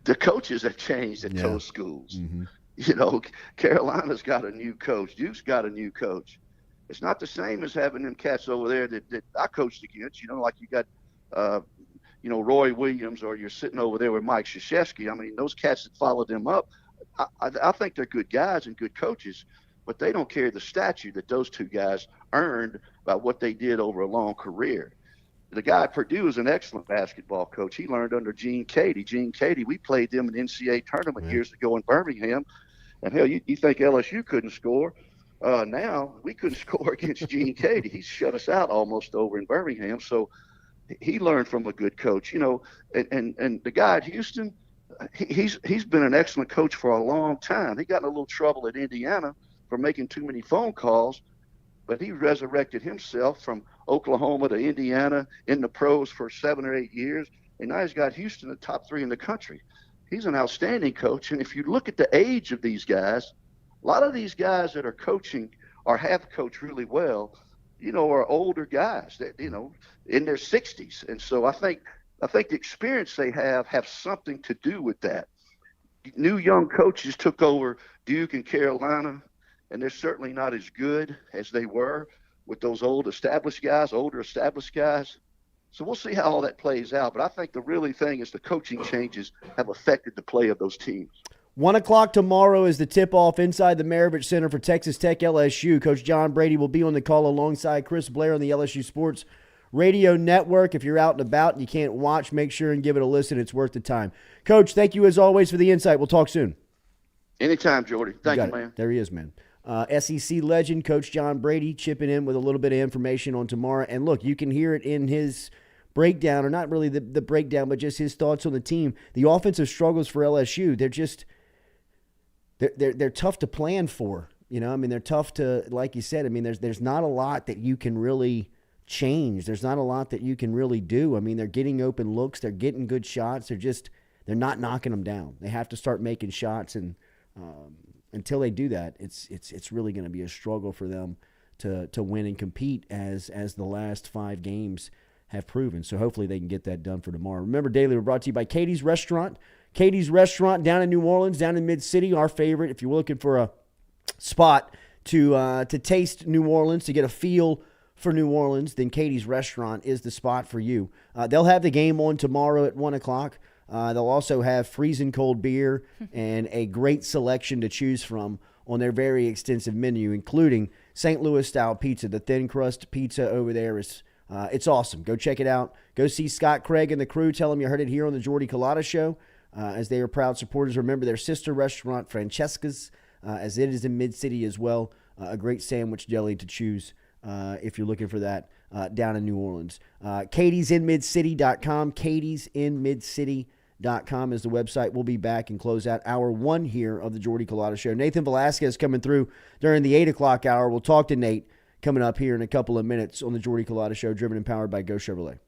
The coaches have changed at those schools. Mm-hmm. Carolina's got a new coach. Duke's got a new coach. It's not the same as having them cats over there that I coached against. Like you got, Roy Williams, or you're sitting over there with Mike Krzyzewski. I mean, those cats that followed them up, I think they're good guys and good coaches, but they don't carry the stature that those two guys earned by what they did over a long career. The guy at Purdue is an excellent basketball coach. He learned under Gene Cady. Gene Cady, we played them in the NCAA tournament years ago in Birmingham. And hell, you think LSU couldn't score? Now we couldn't score against Gene Cady. He shut us out almost over in Birmingham. So he learned from a good coach, you know. And the guy at Houston, he's been an excellent coach for a long time. He got in a little trouble at Indiana for making too many phone calls, but he resurrected himself from Oklahoma to Indiana in the pros for 7 or 8 years, and now he's got Houston the top 3 in the country. He's an outstanding coach, and if you look at the age of these guys, a lot of these guys that are coaching or have coached really well, you know, are older guys that, you know, in their 60s. And so I think the experience they have something to do with that. New young coaches took over Duke and Carolina, and they're certainly not as good as they were with those older established guys. So we'll see how all that plays out. But I think the really thing is the coaching changes have affected the play of those teams. 1 o'clock tomorrow is the tip-off inside the Maravich Center for Texas Tech LSU. Coach John Brady will be on the call alongside Chris Blair on the LSU Sports Radio Network. If you're out and about and you can't watch, make sure and give it a listen. It's worth the time. Coach, thank you as always for the insight. We'll talk soon. Anytime, Jordy. Thank you, man. There he is, man. SEC legend, Coach John Brady, chipping in with a little bit of information on tomorrow. And look, you can hear it in his breakdown, or not really the breakdown, but just his thoughts on the team. The offensive struggles for LSU, they're tough to plan for. You know, I mean, they're tough to, like you said, I mean, there's not a lot that you can really change. There's not a lot that you can really do. I mean, they're getting open looks. They're getting good shots. They're not knocking them down. They have to start making shots, and until they do that, it's really going to be a struggle for them to win and compete as the last 5 games have proven. So hopefully they can get that done for tomorrow. Remember, Daily, we're brought to you by Katie's Restaurant. Katie's Restaurant down in New Orleans, down in Mid-City, our favorite. If you're looking for a spot to taste New Orleans, to get a feel for New Orleans, then Katie's Restaurant is the spot for you. They'll have the game on tomorrow at 1 o'clock. They'll also have freezing cold beer and a great selection to choose from on their very extensive menu, including St. Louis-style pizza. The thin crust pizza over there is it's awesome. Go check it out. Go see Scott Craig and the crew. Tell them you heard it here on the Jordy Culotta Show, as they are proud supporters. Remember their sister restaurant, Francesca's, as it is in Mid-City as well. A great sandwich deli to choose if you're looking for that down in New Orleans. Katie'sInMidCity.com. Katie'sInMidCity.com is the website. We'll be back and close out hour 1 here of the Jordy Culotta Show. Nathan Velasquez coming through during the 8 o'clock hour. We'll talk to Nate coming up here in a couple of minutes on the Jordy Culotta Show, driven and powered by Go Chevrolet.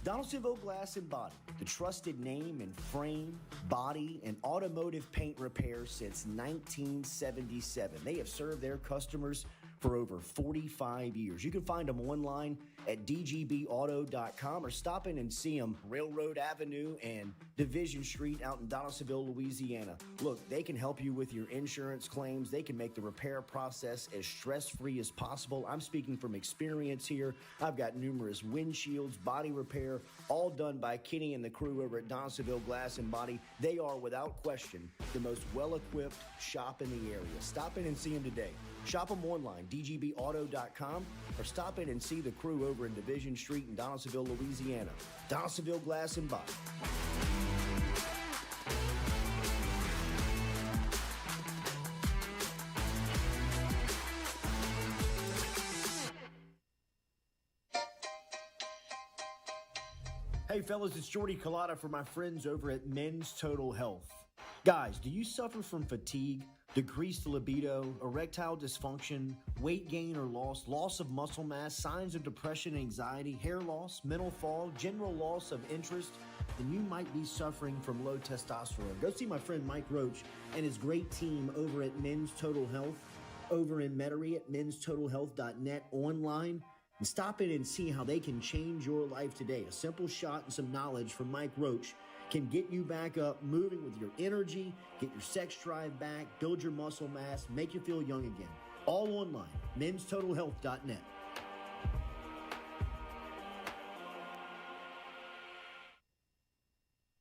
Donaldsonville Glass and Body, the trusted name in frame, body, and automotive paint repair since 1977. They have served their customers for over 45 years. You can find them online at dgbauto.com or stop in and see them Railroad Avenue and Division Street out in Donaldsonville, Louisiana. Look, they can help you with your insurance claims. They can make the repair process as stress-free as possible. I'm speaking from experience here. I've got numerous windshields, body repair, all done by Kenny and the crew over at Donaldsonville Glass and Body. They are, without question, the most well-equipped shop in the area. Stop in and see them today. Shop them online, dgbauto.com, or stop in and see the crew over in Division Street in Donaldsonville, Louisiana. Donaldsonville Glass and Body. Hey fellas, it's Jordy Culotta for my friends over at Men's Total Health. Guys, do you suffer from fatigue, decreased libido, erectile dysfunction, weight gain or loss of muscle mass, signs of depression, anxiety, hair loss, mental fog, general loss of interest? Then you might be suffering from low testosterone. Go see my friend Mike Roach and his great team over at Men's Total Health, over in Metairie at menstotalhealth.net online. And stop in and see how they can change your life today. A simple shot and some knowledge from Mike Roach can get you back up, moving with your energy, get your sex drive back, build your muscle mass, make you feel young again. All online, menstotalhealth.net.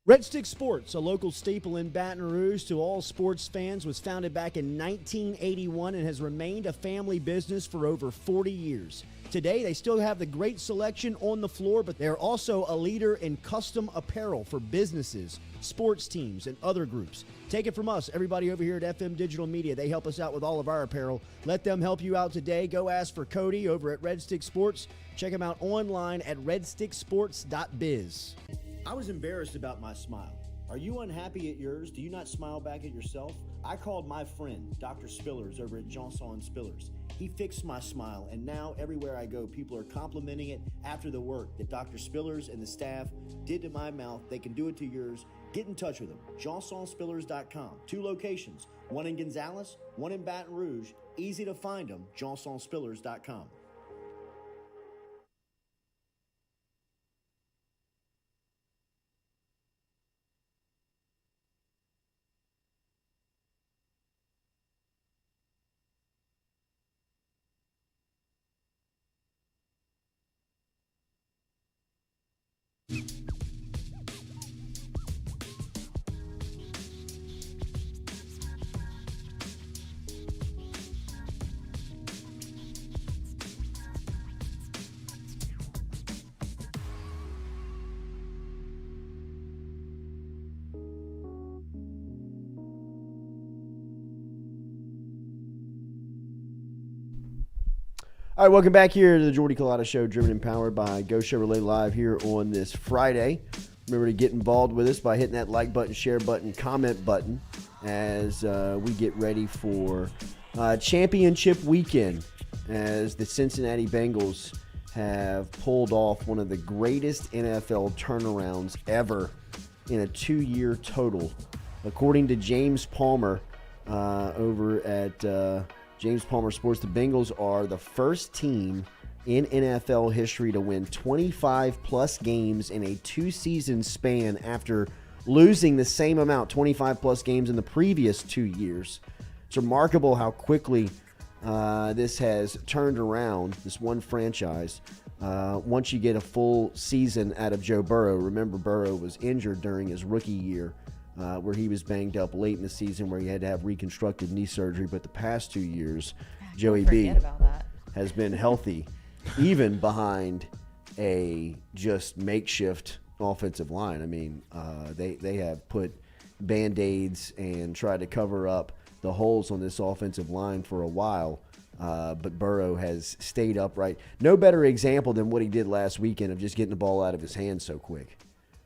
Red Stick Sports, a local staple in Baton Rouge to all sports fans, was founded back in 1981 and has remained a family business for over 40 years. Today, they still have the great selection on the floor, but they're also a leader in custom apparel for businesses, sports teams, and other groups. Take it from us, everybody over here at FM Digital Media. They help us out with all of our apparel. Let them help you out today. Go ask for Cody over at Red Stick Sports. Check him out online at redsticksports.biz. I was embarrassed about my smile. Are you unhappy at yours? Do you not smile back at yourself? I called my friend, Dr. Spillers, over at Johnson Spillers. He fixed my smile, and now everywhere I go, people are complimenting it after the work that Dr. Spillers and the staff did to my mouth. They can do it to yours. Get in touch with them. JohnsonSpillers.com. 2 locations, one in Gonzales, one in Baton Rouge. Easy to find them, JohnsonSpillers.com. All right, welcome back here to the Jordy Culotta Show, driven and powered by Go Chevrolet Live here on this Friday. Remember to get involved with us by hitting that like button, share button, comment button as we get ready for championship weekend, as the Cincinnati Bengals have pulled off one of the greatest NFL turnarounds ever in a 2-year total. According to James Palmer over at James Palmer Sports, the Bengals are the first team in NFL history to win 25-plus games in a 2-season span after losing the same amount, 25-plus games in the previous 2 years. It's remarkable how quickly this has turned around, this one franchise. Once you get a full season out of Joe Burrow, remember Burrow was injured during his rookie year, where he was banged up late in the season where he had to have reconstructive knee surgery. But the past 2 years, Joey B has been healthy, even behind a just makeshift offensive line. I mean, they have put Band-Aids and tried to cover up the holes on this offensive line for a while, but Burrow has stayed upright. No better example than what he did last weekend of just getting the ball out of his hands so quick.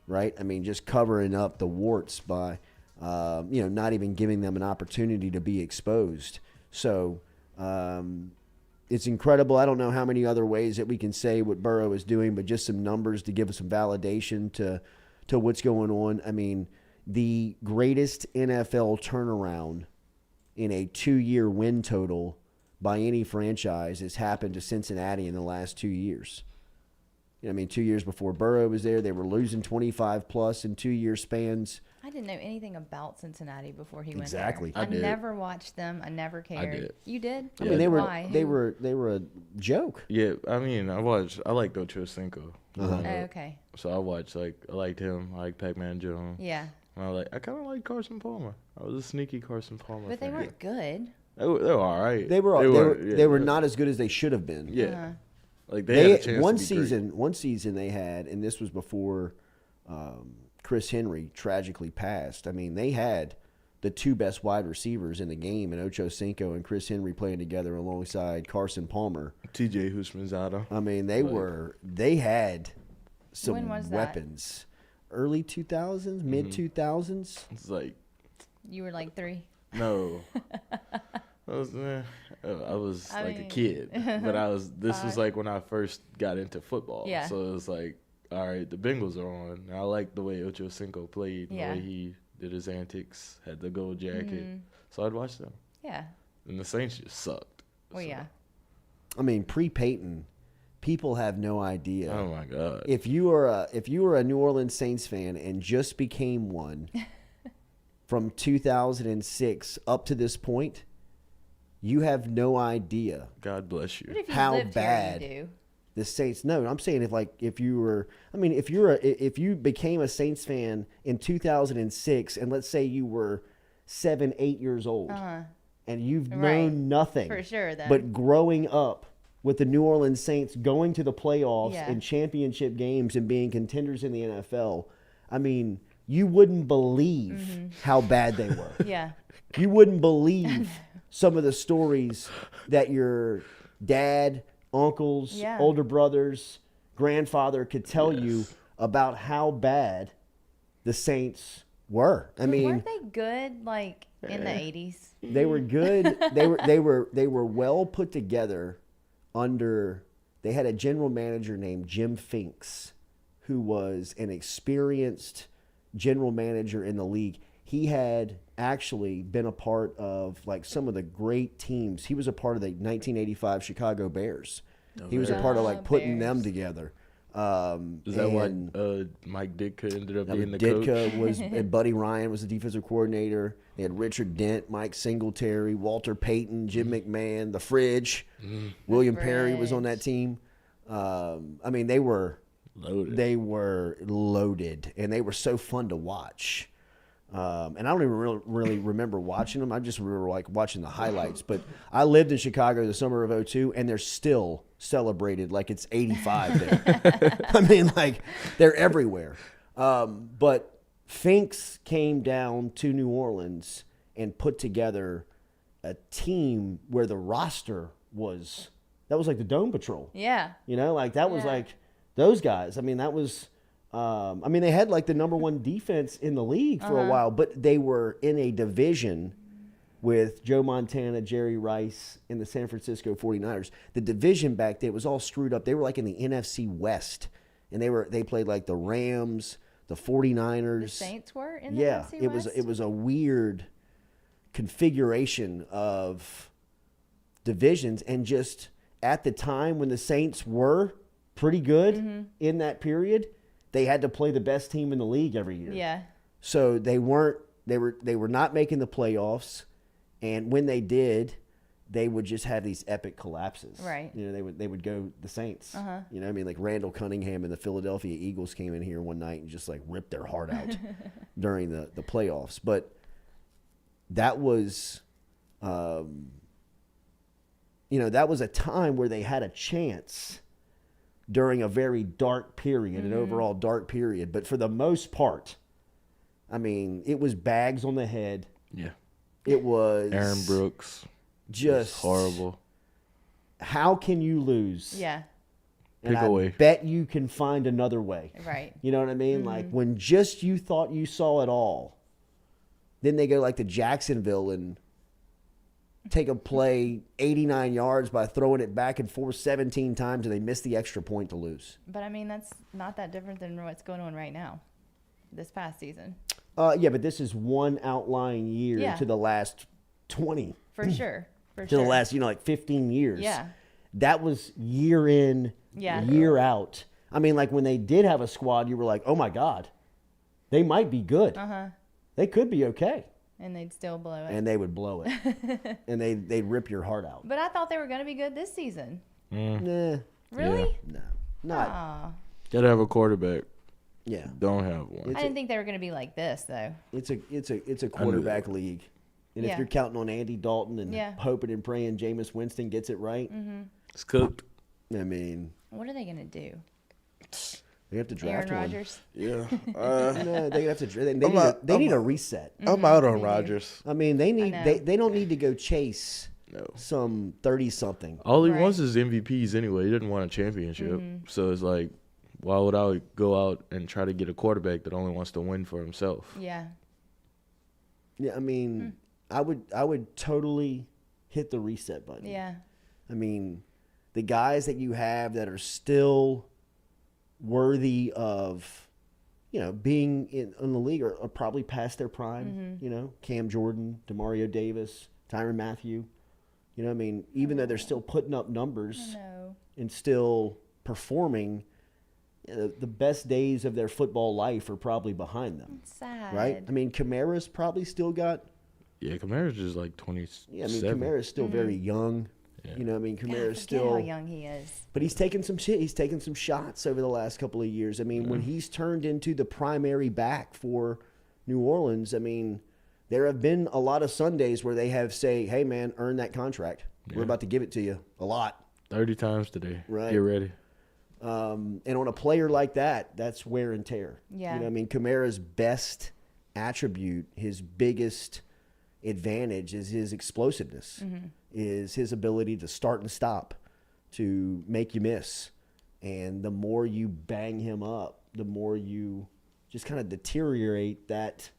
Right? I mean, just covering up the warts by, not even giving them an opportunity to be exposed. So it's incredible. I don't know how many other ways that we can say what Burrow is doing, but just some numbers to give us some validation to what's going on. I mean, the greatest NFL turnaround in a 2-year win total by any franchise has happened to Cincinnati in the last 2 years. I mean, 2 years before Burrow was there, they were losing 25-plus in 2-year spans. I didn't know anything about Cincinnati before he went Exactly. there. I never watched them. I never cared. I did. You did? I mean, they were a joke. Yeah, I mean, I liked Ocho Cinco. Oh, okay. So I liked him. I liked Pac-Man Jones. Yeah. And I kind of liked Carson Palmer. I was a sneaky Carson Palmer But fan. they weren't good. They were all right. They were not as good as they should have been. Yeah. Uh-huh. Like they had a chance one to be season. great. One season they had, and this was before Chris Henry tragically passed. I mean, they had the 2 best wide receivers in the game, and Ocho Cinco and Chris Henry playing together alongside Carson Palmer. T.J. Houshmandzadeh. I mean, they had some When was that? weapons. Early 2000s, mid 2000s. It's like You were like 3. no. I was like a kid, but this was like when I first got into football. Yeah. So it was like, all right, the Bengals are on. And I like the way Ocho Cinco played, Yeah. the way he did his antics, had the gold jacket. So I'd watch them. Yeah. And the Saints just sucked. Well, So, yeah. I mean, pre-Payton, People have no idea. Oh my God! If you were a New Orleans Saints fan and just became one from 2006 up to this point, you have no idea. God bless you. But if you how lived bad here, you do. the Saints. No, I'm saying if you became a Saints fan in 2006, and let's say you were 7-8 years old, and you've known nothing for sure, then. but growing up with the New Orleans Saints going to the playoffs Yeah. and championship games and being contenders in the NFL, I mean, you wouldn't believe how bad they were. Yeah. You wouldn't believe some of the stories that your dad, uncles, Yeah. older brothers, grandfather could tell you about how bad the Saints were. I mean, weren't they good like in the 80s? they were good. They were well put together. They had a general manager named Jim Finks, who was an experienced general manager in the league. He had actually been a part of like some of the great teams. He was a part of the 1985 Chicago Bears. He was a part of like putting them together. Is that why Mike Ditka ended up being the coach? Ditka was, and Buddy Ryan was the defensive coordinator. They had Richard Dent, Mike Singletary, Walter Payton, Jim McMahon, the Fridge. William Perry was on that team. I mean, they were loaded. They were loaded, and they were so fun to watch. And I don't even really remember watching them. I just remember like watching the highlights. But I lived in Chicago the summer of 2002, and they're still celebrated like it's 85 there. I mean, like they're everywhere. But Finks came down to New Orleans and put together a team where the roster was like the Dome Patrol. Yeah. You know, like that was like those guys. I mean, that was. They had like the number one defense in the league for a while, but they were in a division with Joe Montana, Jerry Rice, and the San Francisco 49ers. The division back then was all screwed up. They were like in the NFC West, and they played like the Rams, the 49ers. The Saints were in the NFC West? It was a weird configuration of divisions, and just at the time when the Saints were pretty good in that period, they had to play the best team in the league every year. Yeah. So they were not making the playoffs, and when they did, they would just have these epic collapses. Right. You know, they would go the Saints. You know what I mean? Like Randall Cunningham and the Philadelphia Eagles came in here one night and just like ripped their heart out during the playoffs. But that was that was a time where they had a chance during a very dark period, an overall dark period. But for the most part, I mean, it was bags on the head. Yeah. It was Aaron Brooks. Just horrible. How can you lose? Yeah. And Pick a way. Bet you can find another way. Right. You know what I mean? Like when just you thought you saw it all, then they go like to Jacksonville and take a play 89 yards by throwing it back and forth 17 times, and they miss the extra point to lose. But I mean, that's not that different than what's going on right now, this past season. Yeah, but this is one outlying year to the last 20. For sure. To the last, like 15 years. Yeah. That was year in, year out. I mean, like when they did have a squad, you were like, oh my God, they might be good. They could be okay. And they'd still blow it. And they would blow it. And they'd rip your heart out. But I thought they were going to be good this season. Nah. Really? No. Not. Gotta have a quarterback. Yeah. Don't have one. I didn't think they were going to be like this, though. It's a quarterback league. And if you're counting on Andy Dalton and hoping and praying Jameis Winston gets it right, it's cooked. I mean, what are they going to do? They have to draft Aaron one. Rodgers? Yeah. No, they have to. They need a reset. I'm out on Rodgers. I mean, they don't need to go chase some 30-something. All he wants is MVPs anyway. He doesn't want a championship. So it's like, why would I go out and try to get a quarterback that only wants to win for himself? Yeah. Yeah, I mean, I would totally hit the reset button. Yeah. I mean, the guys that you have that are still worthy of, being in the league are probably past their prime. Cam Jordan, Demario Davis, Tyrann Mathieu. I mean, even though they're still putting up numbers and still performing, the best days of their football life are probably behind them. It's sad. Right? I mean, Kamara's probably still got. Yeah, Kamara's just like 27. Yeah, I mean, Kamara's still very young. Yeah. You know, I mean, Kamara's Forget still. how young he is. But he's taken some shit. He's taken some shots over the last couple of years. I mean, when he's turned into the primary back for New Orleans, I mean, there have been a lot of Sundays where they have say, "Hey, man, earn that contract. We're about to give it to you a lot." 30 times today. Right. Get ready. And on a player like that, that's wear and tear. Yeah. You know, I mean, Kamara's best attribute, his biggest advantage is his explosiveness, is his ability to start and stop, to make you miss. And the more you bang him up, the more you just kind of deteriorate that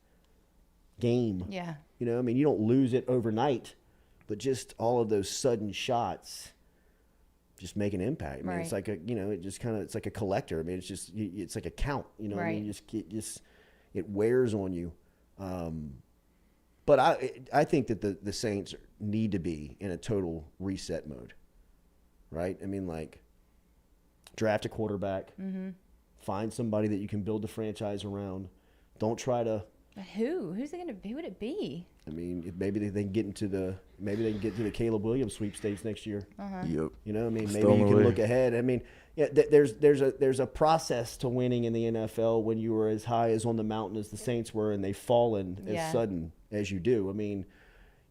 game. Yeah. You know, I mean, you don't lose it overnight, but just all of those sudden shots just make an impact. I mean, it's like it's like a collector. I mean, it's like a count, you know, I mean, it wears on you. But I think that the Saints need to be in a total reset mode, right? I mean, like, draft a quarterback, find somebody that you can build the franchise around. Don't try to. But who? Who would it be? I mean, maybe they can get into the Caleb Williams sweepstakes next year. Yep. You know, I mean, maybe Stolen you can away. look ahead. I mean, yeah, there's a process to winning in the NFL when you were as high as on the mountain as the Saints were, and they've fallen as sudden as you do. I mean,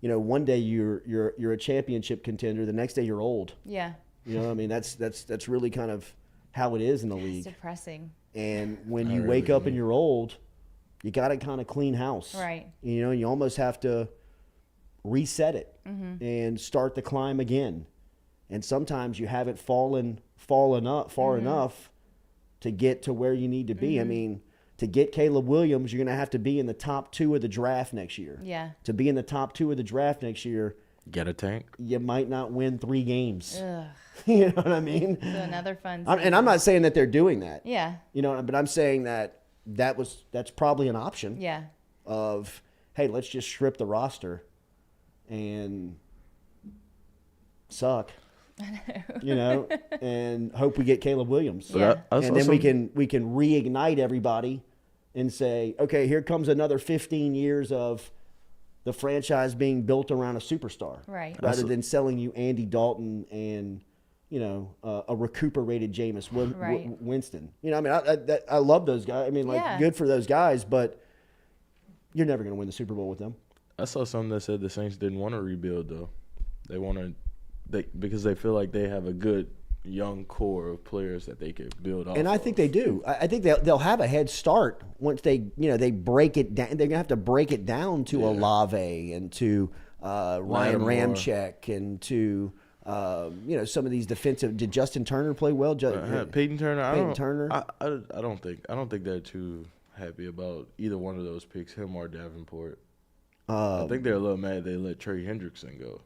you know, one day you're a championship contender, the next day you're old. Yeah. You know, I mean, that's really kind of how it is in the league. It's depressing. And when you wake up and you're old, you got to kind of clean house. Right. You know, you almost have to reset it and start the climb again. And sometimes you haven't fallen up far enough to get to where you need to be. I mean, to get Caleb Williams, you're going to have to be in the top 2 of the draft next year. Yeah. To be in the top 2 of the draft next year, Get a tank. you might not win 3 games. Ugh. You know what I mean? So another fun. And I'm not saying that they're doing that. Yeah. You know, but I'm saying that's probably an option. Yeah. Of, hey, let's just strip the roster and suck. You know, and hope we get Caleb Williams. Yeah. I And then we can reignite everybody and say, okay, here comes another 15 years of the franchise being built around a superstar. Right. Rather than selling you Andy Dalton and, you know, a recuperated Jameis Winston. You know, I mean, I love those guys. I mean, like, good for those guys, but you're never going to win the Super Bowl with them. I saw something that said the Saints didn't want to rebuild, though. They want to, because they feel like they have a good young core of players that they could build off. And I think they do. I think they'll have a head start once they break it down. They're gonna have to break it down to Olave and to Ryan Ramczyk and to some of these defensive. Did Justin Turner play well? Payton Turner. I don't think they're too happy about either one of those picks, him or Davenport. I think they're a little mad they let Trey Hendrickson go.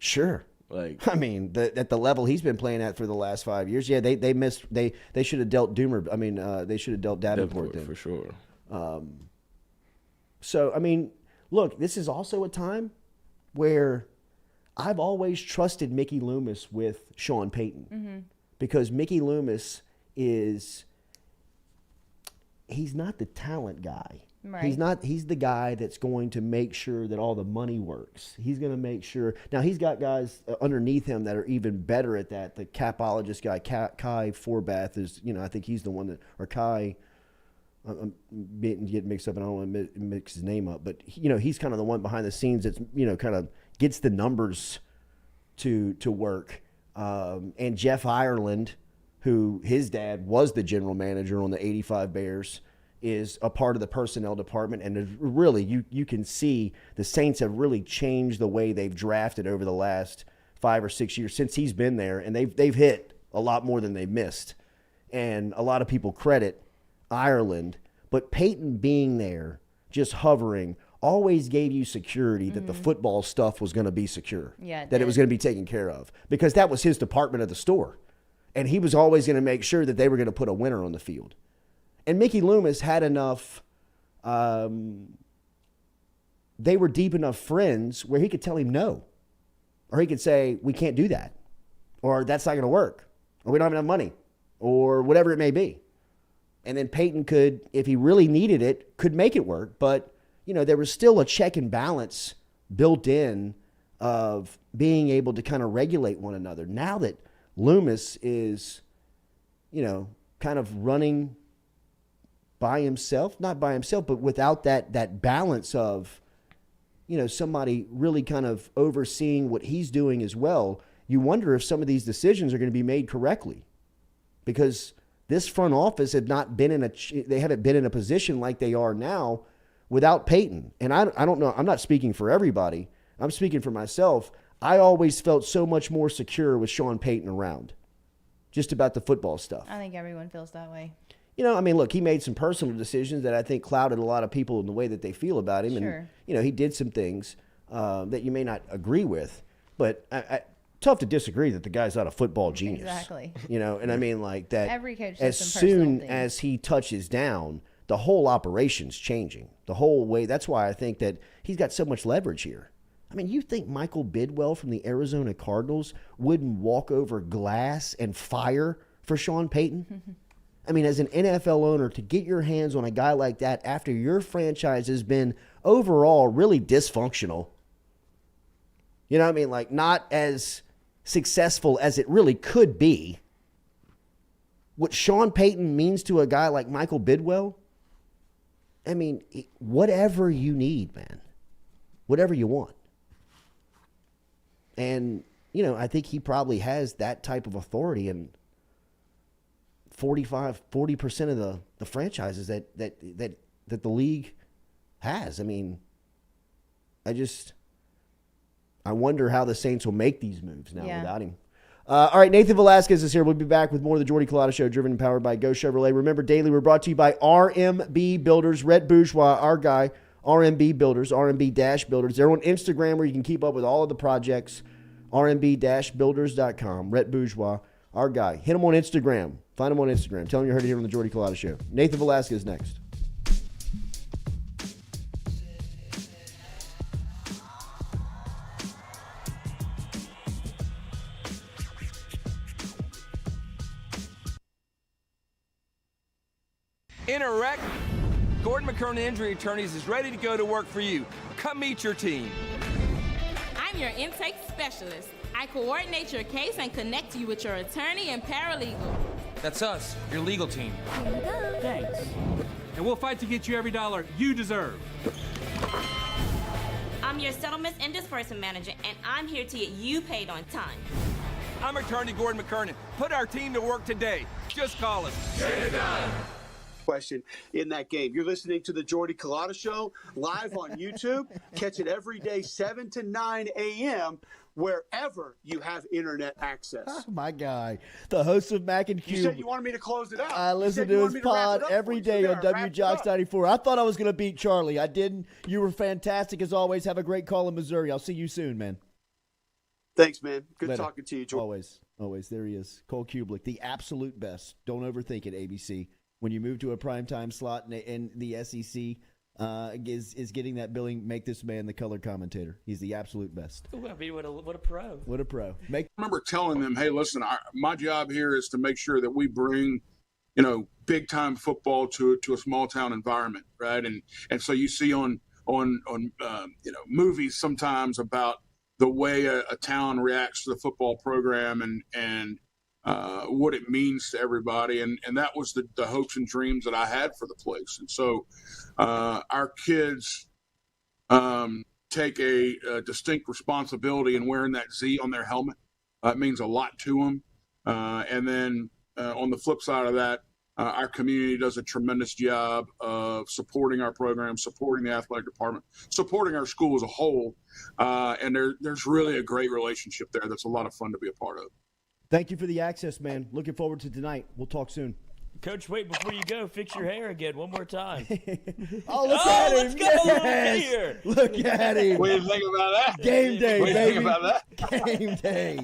Sure. Like, I mean, at the level he's been playing at for the last 5 years, they missed. They should have dealt Doomer. I mean, they should have dealt Davenport then for sure. So I mean, look, this is also a time where I've always trusted Mickey Loomis with Sean Payton because Mickey Loomis he's not the talent guy. Right. He's the guy that's going to make sure that all the money works. He's going to make sure. Now, he's got guys underneath him that are even better at that. The capologist guy, Kai Forbath, is, I think he's the one that, or Kai, I'm getting mixed up and I don't want to mix his name up, but, he's kind of the one behind the scenes that's, kind of gets the numbers to work. And Jeff Ireland, who his dad was the general manager on the 85 Bears, is a part of the personnel department, and really, you can see the Saints have really changed the way they've drafted over the last 5 or 6 years since he's been there, and they've hit a lot more than they've missed, and a lot of people credit Ireland, but Payton being there, just hovering, always gave you security that the football stuff was going to be secure, that it was going to be taken care of, because that was his department of the store, and he was always going to make sure that they were going to put a winner on the field. And Mickey Loomis had enough, they were deep enough friends where he could tell him no. Or he could say, we can't do that. Or that's not going to work. or we don't have enough money, or whatever it may be. And then Payton could, if he really needed it, could make it work. But, there was still a check and balance built in of being able to kind of regulate one another. Now that Loomis is, kind of running by himself, not by himself, but without that balance of, somebody really kind of overseeing what he's doing as well, you wonder if some of these decisions are going to be made correctly, because this front office had not been they haven't been in a position like they are now without Payton. And I don't know, I'm not speaking for everybody. I'm speaking for myself. I always felt so much more secure with Sean Payton around, just about the football stuff. I think everyone feels that way. Look, he made some personal decisions that I think clouded a lot of people in the way that they feel about him. Sure. And, he did some things that you may not agree with, but tough to disagree that the guy's not a football genius. Exactly. And I mean, like that. Every coach as does some personal soon things. as he touches down, the whole operation's changing. The whole way. That's why I think that he's got so much leverage here. I mean, you think Michael Bidwell from the Arizona Cardinals wouldn't walk over glass and fire for Sean Payton? I mean, as an NFL owner, to get your hands on a guy like that after your franchise has been overall really dysfunctional, I mean, like not as successful as it really could be. What Sean Payton means to a guy like Michael Bidwell, I mean, whatever you need, man, whatever you want. And, I think he probably has that type of authority in 40% of the franchises that the league has. I mean, I wonder how the Saints will make these moves now without him. All right, Nathan Velasquez is here. We'll be back with more of the Jordy Culotta Show, driven and powered by Go Chevrolet. Remember, daily, we're brought to you by RMB Builders. Rhett Bourgeois, our guy, RMB Builders, RMB-Builders. They're on Instagram where you can keep up with all of the projects, RMB-Builders.com. Rhett Bourgeois, our guy. Hit him on Instagram. Find him on Instagram. Tell him you heard it here on the Jordy Culotta Show. Nathan Velasquez next. In a wreck, Gordon McKernan Injury Attorneys is ready to go to work for you. Come meet your team. I'm your intake specialist. I coordinate your case and connect you with your attorney and paralegal. That's us, your legal team. Thanks. And we'll fight to get you every dollar you deserve. I'm your settlements and disbursement manager, and I'm here to get you paid on time. I'm attorney Gordon McKernan. Put our team to work today. Just call us. Get it done. Question in that game. You're listening to the Jordy Culotta Show live on YouTube. Catch it every day, 7 to 9 a.m., wherever you have internet access. Oh, my guy, the host of Mac and Cube. You said you wanted me to close it out. I listen to his pod every day on WJOX 94. I thought I was going to beat Charlie. I didn't. You were fantastic as always. Have a great call in Missouri. I'll see you soon, man. Thanks, man. Good Later. talking to you, Jordy. Always. There he is. Cole Cubelic, the absolute best. Don't overthink it, ABC. When you move to a primetime slot and the SEC is getting that billing, make this man the color commentator. He's the absolute best. Ooh, I mean, what a pro. What a pro. I remember telling them, hey, listen, my job here is to make sure that we bring, big time football to a small town environment, right? And so you see on movies sometimes about the way a town reacts to the football program and what it means to everybody. And that was the hopes and dreams that I had for the place. And so our kids take a distinct responsibility in wearing that Z on their helmet. It means a lot to them. And then on the flip side of that, our community does a tremendous job of supporting our program, supporting the athletic department, supporting our school as a whole. And there's really a great relationship there that's a lot of fun to be a part of. Thank you for the access, man. Looking forward to tonight. We'll talk soon. Coach, wait, before you go, fix your hair again one more time. Look at him. Let's go over here. Look at him. What do you think about that? Game day, what do you baby. think about that? Game day.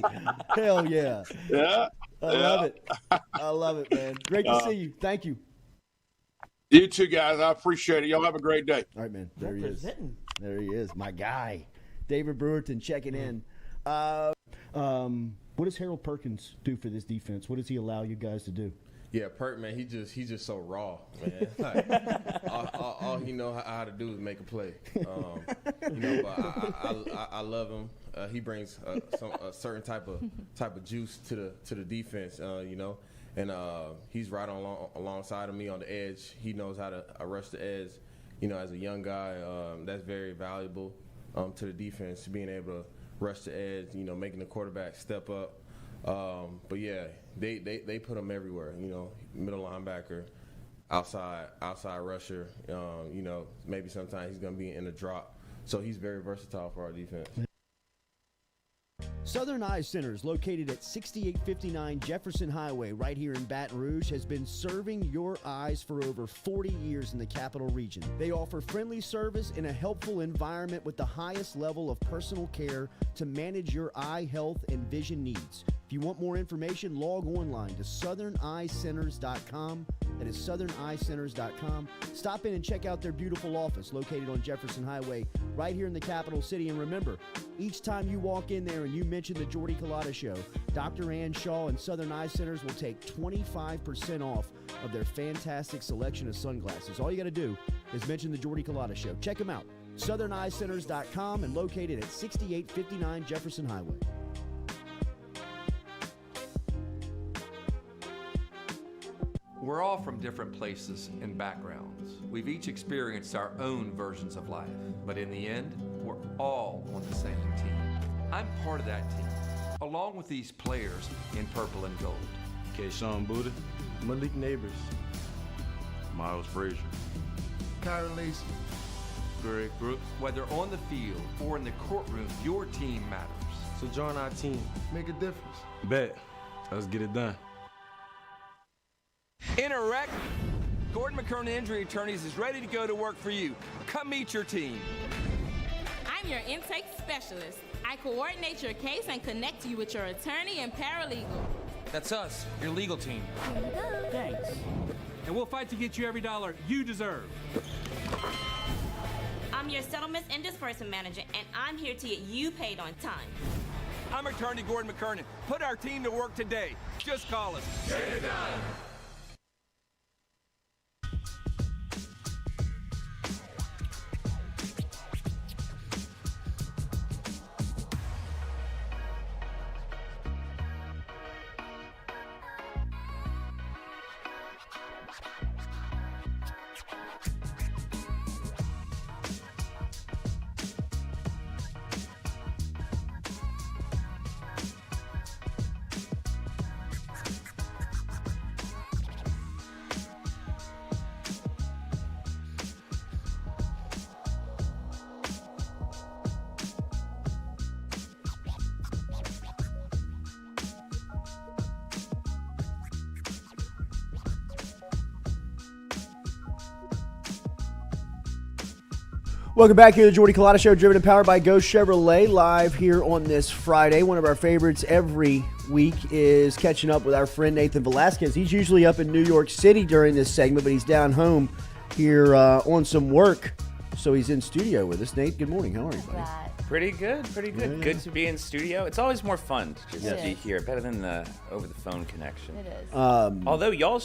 Hell yeah. Yeah. I love it. I love it, man. Great to see you. Thank you. You too, guys. I appreciate it. Y'all have a great day. All right, man. There he is. There he is. My guy. David Brewerton checking in. What does Harold Perkins do for this defense? What does he allow you guys to do? Yeah, Perk, man, he's just so raw, man. Like, all he know how to do is make a play. But I love him. He brings a certain type of juice to the defense, and he's right alongside of me on the edge. He knows how to rush the edge. As a young guy, that's very valuable to the defense, being able to rush the edge. Making the quarterback step up. But yeah, they put him everywhere. Middle linebacker, outside rusher. Maybe sometimes he's gonna be in a drop. So he's very versatile for our defense. Southern Eye Centers, located at 6859 Jefferson Highway right here in Baton Rouge, has been serving your eyes for over 40 years in the Capital Region. They offer friendly service in a helpful environment with the highest level of personal care to manage your eye health and vision needs. If you want more information, log online to southernyecenters.com. That is southernyecenters.com. Stop in and check out their beautiful office located on Jefferson Highway right here in the capital city. And remember, each time you walk in there and you mention the Jordy Culotta Show, Dr. Ann Shaw and Southern Eye Centers will take 25% off of their fantastic selection of sunglasses. All you got to do is mention the Jordy Culotta Show. Check them out. southernyecenters.com and located at 6859 Jefferson Highway. We're all from different places and backgrounds. We've each experienced our own versions of life, but in the end, we're all on the same team. I'm part of that team, along with these players in purple and gold. Kayshawn Buddha, Malik Neighbors, Miles Frazier, Kyron Lacy, Greg Brooks. Whether on the field or in the courtroom, your team matters. So join our team. Make a difference. Bet. Let's get it done. In a wreck, Gordon McKernan Injury Attorneys is ready to go to work for you. Come meet your team. I'm your intake specialist. I coordinate your case and connect you with your attorney and paralegal. That's us, your legal team. Here you go. Thanks. And we'll fight to get you every dollar you deserve. I'm your settlements and disbursement manager, and I'm here to get you paid on time. I'm attorney Gordon McKernan. Put our team to work today. Just call us. Get it done. Welcome back here to the Jordy Culotta Show, driven and powered by Go Chevrolet, live here on this Friday. One of our favorites every week is catching up with our friend Nathan Velasquez. He's usually up in New York City during this segment, but he's down home here on some work, so he's in studio with us. Nate, good morning. How are you, buddy? Pretty good, pretty good. Yeah. Good to be in studio. It's always more fun to just Yes. be here, better than the over-the-phone connection. It is. Although y'all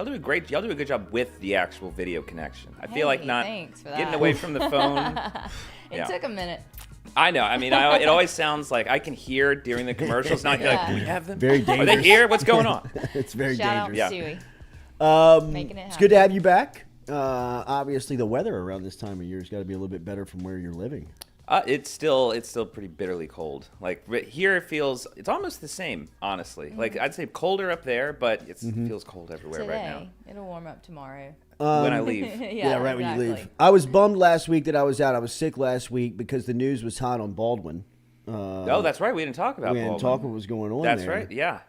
do a good job with the actual video connection. I feel like not thanks for getting that. away from the phone. It took a minute. I know. I mean, it always sounds like I can hear during the commercials. Now you're like, do we have them? Very Are dangerous. they here? What's going on? It's very Shout dangerous. out to Stewie. Making it It's happen. good to have you back. Obviously, the weather around this time of year has got to be a little bit better from where you're living. It's still pretty bitterly cold. Like here, it's almost the same, honestly. Like I'd say colder up there, but it feels cold everywhere Today, right now. it'll warm up tomorrow. When I leave. Yeah, right when you leave. exactly. I was bummed last week that I was out. I was sick last week because the news was hot on Baldwin. Oh, that's right. We didn't talk about We didn't Baldwin. talk what was going on That's there. right, yeah.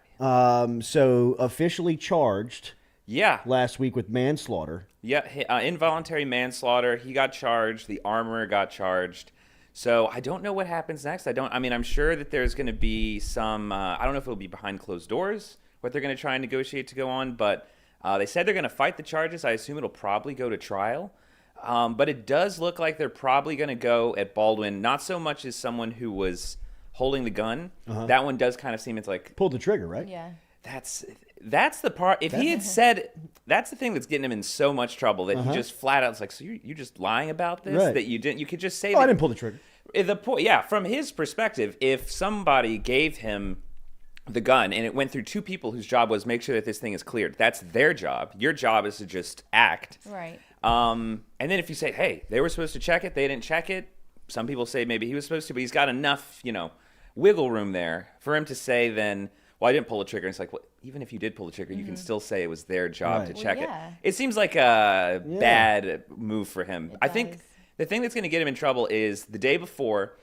So officially charged. Yeah. Last week with manslaughter. Yeah, involuntary manslaughter. He got charged. The armorer got charged. So I don't know what happens next. I'm sure that there's going to be some, I don't know if it'll be behind closed doors, what they're going to try and negotiate to go on, but they said they're going to fight the charges. I assume it'll probably go to trial. But it does look like they're probably going to go at Baldwin, not so much as someone who was holding the gun. That one does kind of seem it's like pulled the trigger, right? Yeah. That's the part. If he had said, that's the thing that's getting him in so much trouble that he just flat out was like, so you're just lying about this that you didn't. You could just say I didn't pull the trigger. The point, yeah, from his perspective, if somebody gave him the gun and it went through two people whose job was make sure that this thing is cleared, that's their job. Your job is to just act. Right. And then if you say, hey, they were supposed to check it, they didn't check it. Some people say maybe he was supposed to, but he's got enough, wiggle room there for him to say then, well, I didn't pull the trigger. And it's like, well, even if you did pull the trigger, you can still say it was their job to check it. It seems like a bad move for him. I think the thing that's going to get him in trouble is the day before,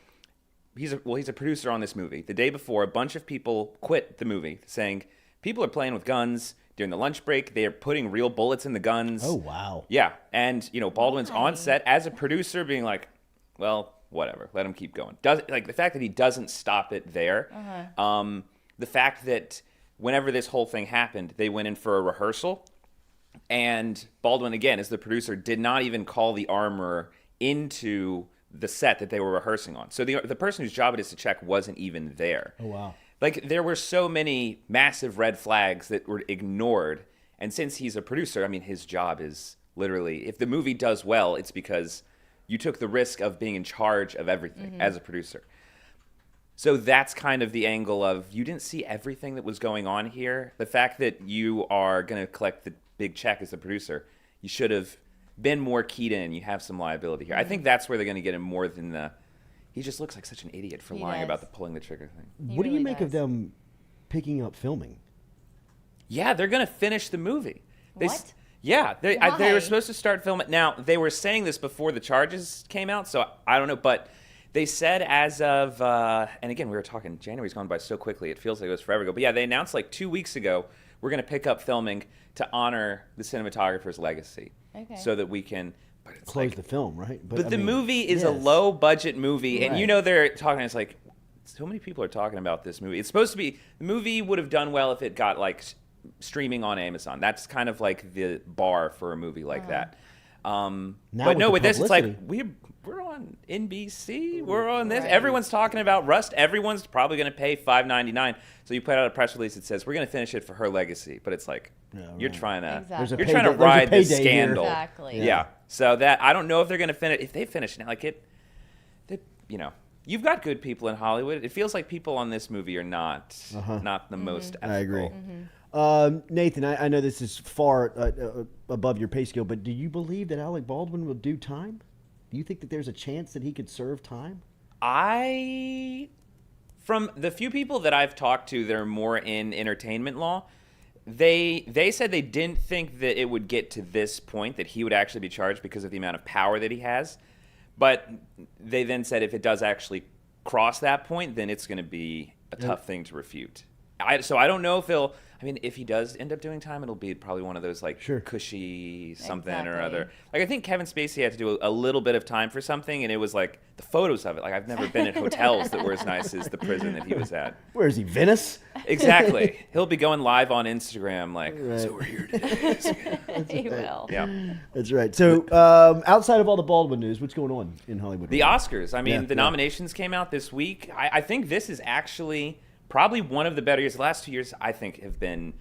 he's a producer on this movie. The day before, a bunch of people quit the movie saying, people are playing with guns during the lunch break. They are putting real bullets in the guns. Oh, wow. Yeah. And, Baldwin's on set as a producer being like, well, whatever. Let him keep going. The fact that he doesn't stop it there. The fact that whenever this whole thing happened, they went in for a rehearsal. And Baldwin, again, as the producer, did not even call the armorer into the set that they were rehearsing on. So the person whose job it is to check wasn't even there. Oh, wow. There were so many massive red flags that were ignored. And since he's a producer, I mean, his job is literally, if the movie does well, it's because you took the risk of being in charge of everything as a producer. So that's kind of the angle of you didn't see everything that was going on here. The fact that you are going to collect the big check as the producer, you should have been more keyed in. You have some liability here. I think that's where they're going to get him more than he just looks like such an idiot for lying about the pulling the trigger thing. What do you make of them picking up filming? Yeah, they're going to finish the movie. What? Yeah, they were supposed to start filming. Now, they were saying this before the charges came out, so I don't know, but they said as of, and again, we were talking, January's gone by so quickly, it feels like it was forever ago. But yeah, they announced like 2 weeks ago, we're going to pick up filming to honor the cinematographer's legacy. Okay. So that we can close the film, right? But the movie is a low-budget movie, and they're talking, it's like, so many people are talking about this movie. It's supposed to be, the movie would have done well if it got like streaming on Amazon. That's kind of like the bar for a movie like that. But no, with this, it's like, we're on NBC. We're on this. Right. Everyone's talking about Rust. Everyone's probably going to pay $5.99. So you put out a press release that says we're going to finish it for her legacy. But it's like you're trying to ride this scandal. Exactly. Yeah. So that I don't know if they're going to finish. If they finish now, like you've got good people in Hollywood. It feels like people on this movie are not the most ethical. I agree. Nathan, I know this is far above your pay scale, but do you believe that Alec Baldwin will do time? Do you think that there's a chance that he could serve time? From the few people that I've talked to that are more in entertainment law, they said they didn't think that it would get to this point, that he would actually be charged because of the amount of power that he has. But they then said if it does actually cross that point, then it's going to be a tough thing to refute. So I don't know if he does end up doing time, it'll be probably one of those cushy something or other. Like I think Kevin Spacey had to do a little bit of time for something, and it was like the photos of it. Like I've never been at hotels that were as nice as the prison that he was at. Where is he, Venice? Exactly. He'll be going live on Instagram like, so we're here today. He will. Yeah. That's right. So outside of all the Baldwin news, what's going on in Hollywood? The Oscars. I mean, the nominations came out this week. I think this is actually probably one of the better years. The last 2 years, I think, have been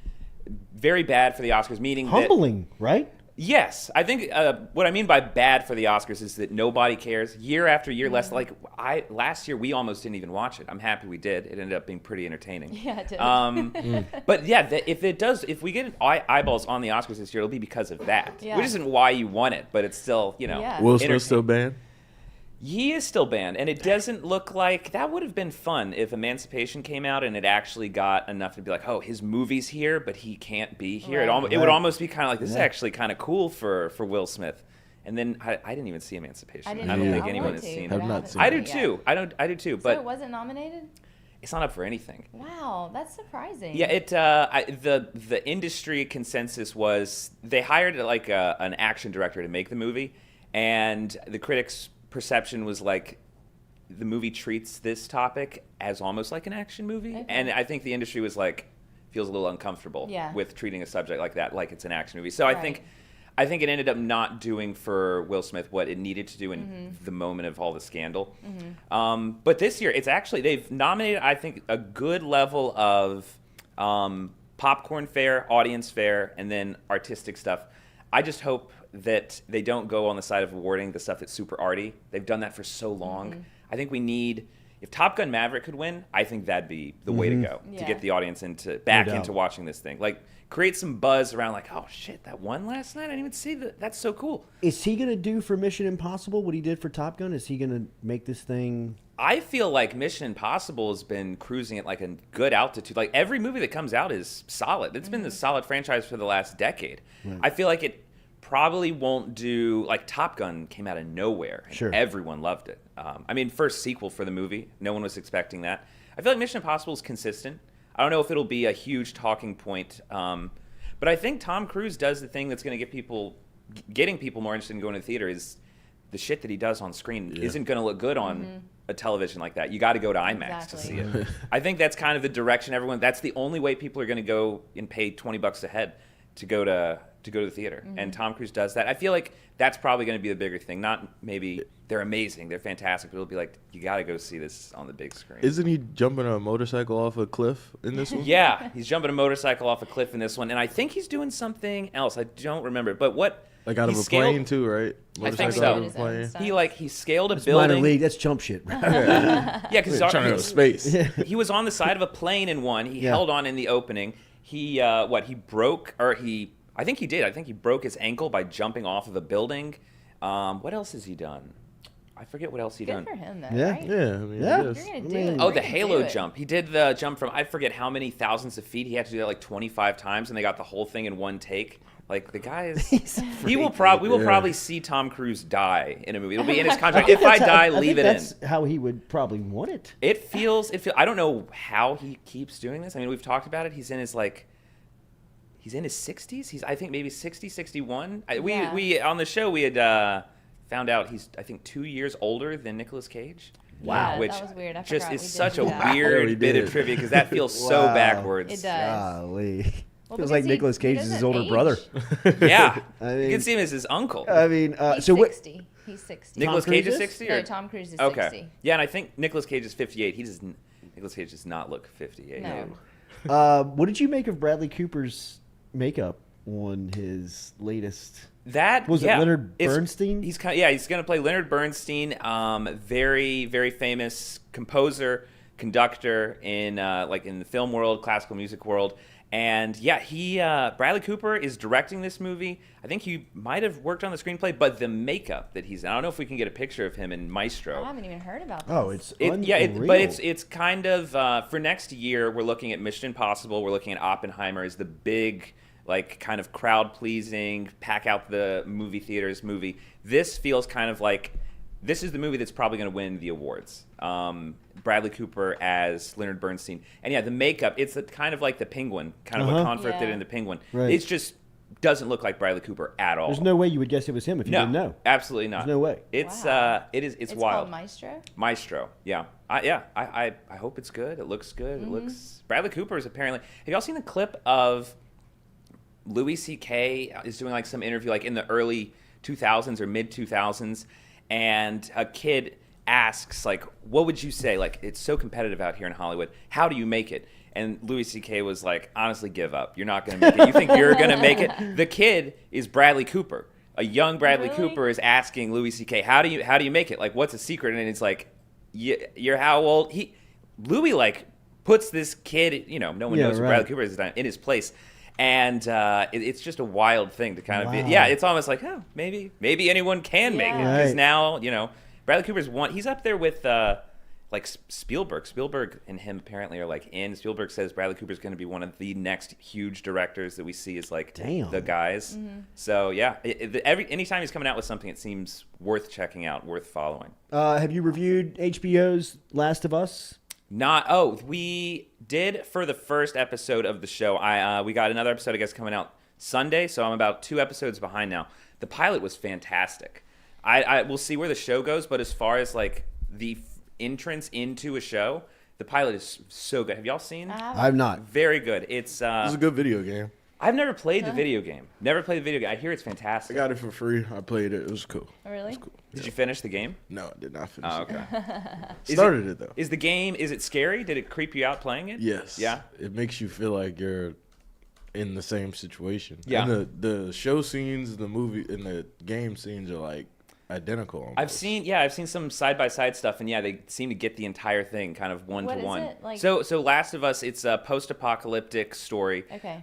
very bad for the Oscars, meaning humbling, right? Yes. I think what I mean by bad for the Oscars is that nobody cares. Year after year, less. Like, last year, we almost didn't even watch it. I'm happy we did. It ended up being pretty entertaining. Yeah, it did. But yeah, if we get eyeballs on the Oscars this year, it'll be because of that. Yeah. Which isn't why you won it, but it's still, Will Smith still banned? He is still banned, and it doesn't look like that would have been fun if Emancipation came out and it actually got enough to be like, oh, his movie's here, but he can't be here. Right. It would almost be kind of like, this is actually kind of cool for Will Smith. And then I didn't even see Emancipation. I don't think anyone has seen it. I do too. I do too. But so it wasn't nominated? It's not up for anything. Wow, that's surprising. Yeah, the industry consensus was they hired like an action director to make the movie, and the critics' perception was like the movie treats this topic as almost like an action movie, and I think the industry was like feels a little uncomfortable with treating a subject like that like it's an action movie. So I think I think it ended up not doing for Will Smith what it needed to do in the moment of all the scandal. But this year, it's actually, they've nominated, I think, a good level of popcorn fare, audience fare, and then artistic stuff. I just hope that they don't go on the side of awarding the stuff that's super arty. They've done that for so long. I think we need, if Top Gun Maverick could win, I think that'd be the way to go to get the audience back into watching this thing. Like, create some buzz around, like, oh shit, that won last night? I didn't even see that. That's so cool. Is he gonna do for Mission Impossible what he did for Top Gun? Is he gonna make this thing? I feel like Mission Impossible has been cruising at like a good altitude. Like every movie that comes out is solid. It's been the solid franchise for the last decade. I feel like it probably won't do, like Top Gun came out of nowhere. And everyone loved it. I mean, first sequel for the movie. No one was expecting that. I feel like Mission Impossible is consistent. I don't know if it'll be a huge talking point, but I think Tom Cruise does the thing that's going to get getting people more interested in going to the theater. Is the shit that he does on screen isn't going to look good on a television like that. You got to go to IMAX to see it. I think that's kind of the direction everyone. That's the only way people are going to go and pay $20 a head to go to the theater. And Tom Cruise does that. I feel like that's probably going to be the bigger thing. Not maybe they're amazing, they're fantastic, but it'll be like, you got to go see this on the big screen. Isn't he jumping a motorcycle off a cliff in this one? Yeah, he's jumping a motorcycle off a cliff in this one, and I think he's doing something else. I don't remember, but what? Like out of a plane too, right? I think so. Out of a plane. He scaled a That's building. minor league. That's chump shit. Yeah, because trying to go to space. He was on the side of a plane in one. He held on in the opening. He broke, or I think he did. I think he broke his ankle by jumping off of a building. What else has he done? I forget what else he done. Good for him, though, Yeah. right? Yeah, I mean, Yeah. I guess. You're gonna do it. Oh, We're the gonna Halo do it. jump. He did the jump from, I forget how many thousands of feet. He had to do that like 25 times, and they got the whole thing in one take. Like, the guy is... we will probably see Tom Cruise die in a movie. It'll be in his contract. If I die, leave it in. That's how he would probably want it. It feels... I don't know how he keeps doing this. I mean, we've talked about it. He's in his 60s. He's, I think, maybe 60, 61. We on the show, we had found out he's, I think, 2 years older than Nicolas Cage. Wow. Which that was weird. I just forgot is we did such do a that. weird bit of trivia, because that feels so backwards. It does. Golly. Well, Feels because like he Nicolas Cage is his doesn't older age. brother. Yeah. I You mean, can see him as his uncle. I mean, He's so 60. He's 60. Nicolas Tom Cage Cruise is is? 60? No, Or? Tom Cruise is Okay. 60. Yeah, and I think Nicolas Cage is 58. Nicolas Cage does not look 58. No. what did you make of Bradley Cooper's makeup on his latest? That Was it Leonard Bernstein? He's going to play Leonard Bernstein, very, very famous composer, conductor in the film world, classical music world. And yeah, Bradley Cooper is directing this movie. I think he might have worked on the screenplay, but the makeup that he's in, I don't know if we can get a picture of him in Maestro. I haven't even heard about this. Oh, it's unreal. But it's kind of for next year. We're looking at Mission Impossible. We're looking at Oppenheimer as the big, like, kind of crowd pleasing, pack out the movie theaters movie. This feels kind of like this is the movie that's probably going to win the awards. Bradley Cooper as Leonard Bernstein, and yeah, the makeup. It's kind of like the Penguin, kind of what Conflict did in the Penguin. Right. It's just doesn't look like Bradley Cooper at all. There's no way you would guess it was him if you didn't know. Absolutely not. There's no way. It's Wow. It's It's wild. called Maestro? Maestro. Yeah. I hope it's good. It looks good. It looks. Bradley Cooper is apparently. Have y'all seen the clip of Louis C.K. is doing like some interview like in the early 2000s or mid 2000s, and a kid asks like, "What would you say? Like, it's so competitive out here in Hollywood. How do you make it?" And Louis C.K. was like, "Honestly, give up. You're not going to make it. You think you're going to make it?" The kid is Bradley Cooper. A young Bradley Cooper is asking Louis C.K., "How do you make it? Like, what's a secret?" And it's like, "You're how old?" Louis like puts this kid. No one knows who Bradley Cooper is in his place. And it's just a wild thing to kind of be. Yeah, it's almost like, oh, maybe anyone can make it, because now Bradley Cooper's one. He's up there with like Spielberg. Spielberg and him apparently are like in. Spielberg says Bradley Cooper's going to be one of the next huge directors that we see as like the guys. So yeah, anytime he's coming out with something, it seems worth checking out, worth following. Have you reviewed HBO's Last of Us? We did for the first episode of the show. We got another episode, I guess, coming out Sunday, so I'm about 2 episodes behind now. The pilot was fantastic. We'll see where the show goes, but as far as like the entrance into a show, the pilot is so good. Have y'all seen? I've not. Very good. It's a good video game. I've never played the video game. Never played the video game. I hear it's I fantastic. got it for free. I played it. It was cool. Oh, really? Did you finish the game? No, I did not finish Oh, it. okay. Started it though. Is the game, is it scary? Did it creep you out playing it? Yes. Yeah? It makes you feel like you're in the same situation. Yeah. And the show scenes, the movie, and the game scenes are like identical. Almost. I've seen some side by side stuff, and yeah, they seem to get the entire thing kind of one What to is one. it? Like- So Last of Us, it's a post apocalyptic story. Okay.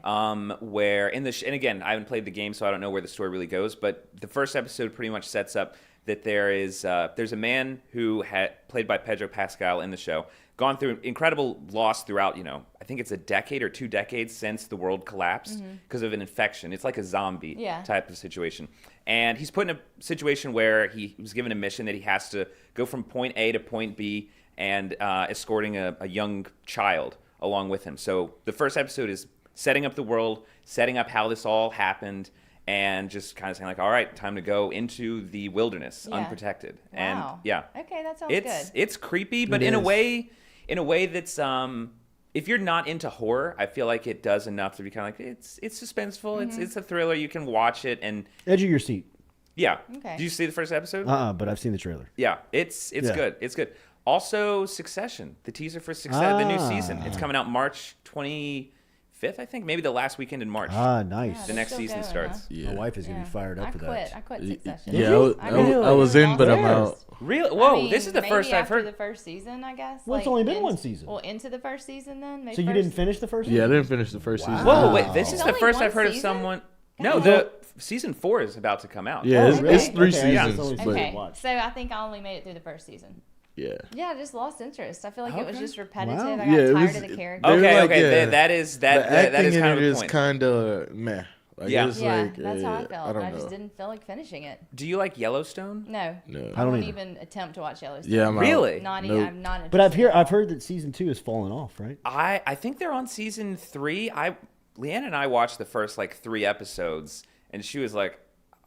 Where in the and again, I haven't played the game, so I don't know where the story really goes. But the first episode pretty much sets up that there's a man who played by Pedro Pascal in the show, gone through incredible loss throughout, I think it's a decade or 2 decades since the world collapsed because of an infection. It's like a zombie type of situation. And he's put in a situation where he was given a mission that he has to go from point A to point B and escorting a young child along with him. So the first episode is setting up the world, setting up how this all happened, and just kind of saying like, all right, time to go into the wilderness, unprotected. Wow. And yeah. Okay, that sounds It's good. it's creepy, but in a way that's if you're not into horror, I feel like it does enough to be kind of like it's suspenseful. It's a thriller. You can watch it and Edge of your seat. yeah. Okay. Did you see the first episode? But I've seen the trailer. Yeah, it's Yeah. good. It's good. Also, Succession, the teaser for Succession, the new season. It's coming out March 25th, I think, maybe the last weekend in March. Nice. The next still season going, starts. huh? My wife is gonna be fired up for that. I quit Succession. Yeah, I was in, but I'm out. Really? Whoa, I mean, this is the maybe first I've after heard. the first season, I guess. Well, it's only been one season. Well, into the first season then. Maybe So you didn't finish the first Yeah, I season? didn't finish the first season. Whoa, wait, this is It's the only first one I've heard of season? someone. No, the season 4 is about to come out. Yeah, it's okay. 3 Okay, yeah. seasons. It's but Okay, so I think I only made it through the first season. yeah. Yeah, I just lost interest. I feel like it was Okay. just repetitive. Wow. I got Yeah, it tired was- of the character. They were Okay, like, okay, yeah, that is the that acting is in kind it of the is point. kind of meh. Like, Yeah. it's Yeah, like, that's how I felt. I don't I know. just didn't feel like finishing it. Do you like Yellowstone? No, No. I don't won't either. even attempt to watch Yellowstone. Yeah, I'm out. Really? Not Nope. I'm not interested. But at all. I've heard that season 2 has fallen off, right? I think they're on season 3. Leanne and I watched the first like 3 episodes, and she was like,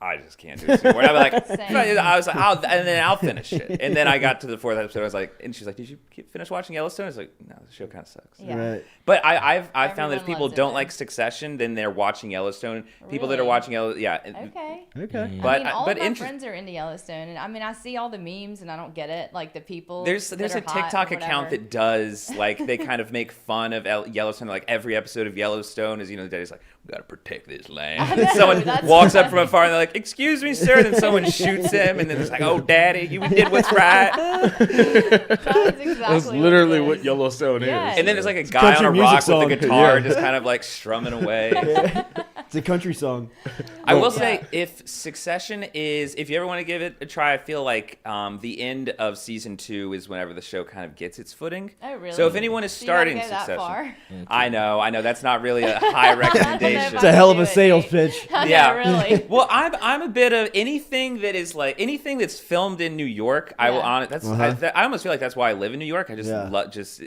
I just can't do this anymore. And I'm like, Same. I was like, and then I'll finish it. And then I got to the 4th episode. I was like, and she's like, did you finish watching Yellowstone? I was like, no, the show kind of sucks. Yeah. Right. But I've found that if Everyone people loves it, don't though. like Succession, then they're watching Yellowstone. People that are Really? watching Yellowstone, yeah. Okay. Okay. But I mean, all but of my inter- friends are into Yellowstone, and I mean, I see all the memes, and I don't get it. Like the people. There's that a are hot TikTok or account whatever. that does like they kind of make fun of Yellowstone. Like every episode of Yellowstone is the daddy's like, we gotta protect this land. I know, Someone that's walks up funny. from afar and they're like, excuse me, sir. And then someone shoots him, and then it's like, oh, daddy, you did what's right. That's exactly That's literally it what is. Yellowstone Yes. is. And then there's like a guy on country a music rock with song. a guitar, Yeah. just kind of like strumming away. It's a country song. I will say, if Succession is, if you ever want to give it a try, I feel like the end of season 2 is whenever the show kind of gets its footing. Oh, really? So if anyone is So you gotta starting go that Succession, far? I know, that's not really a high recommendation. It's a hell of a sales pitch. Yeah, really. Well, I'm a bit of anything that is like anything that's filmed in New York. I will Yeah. on it. That's I almost feel like that's why I live in New York. I just Yeah.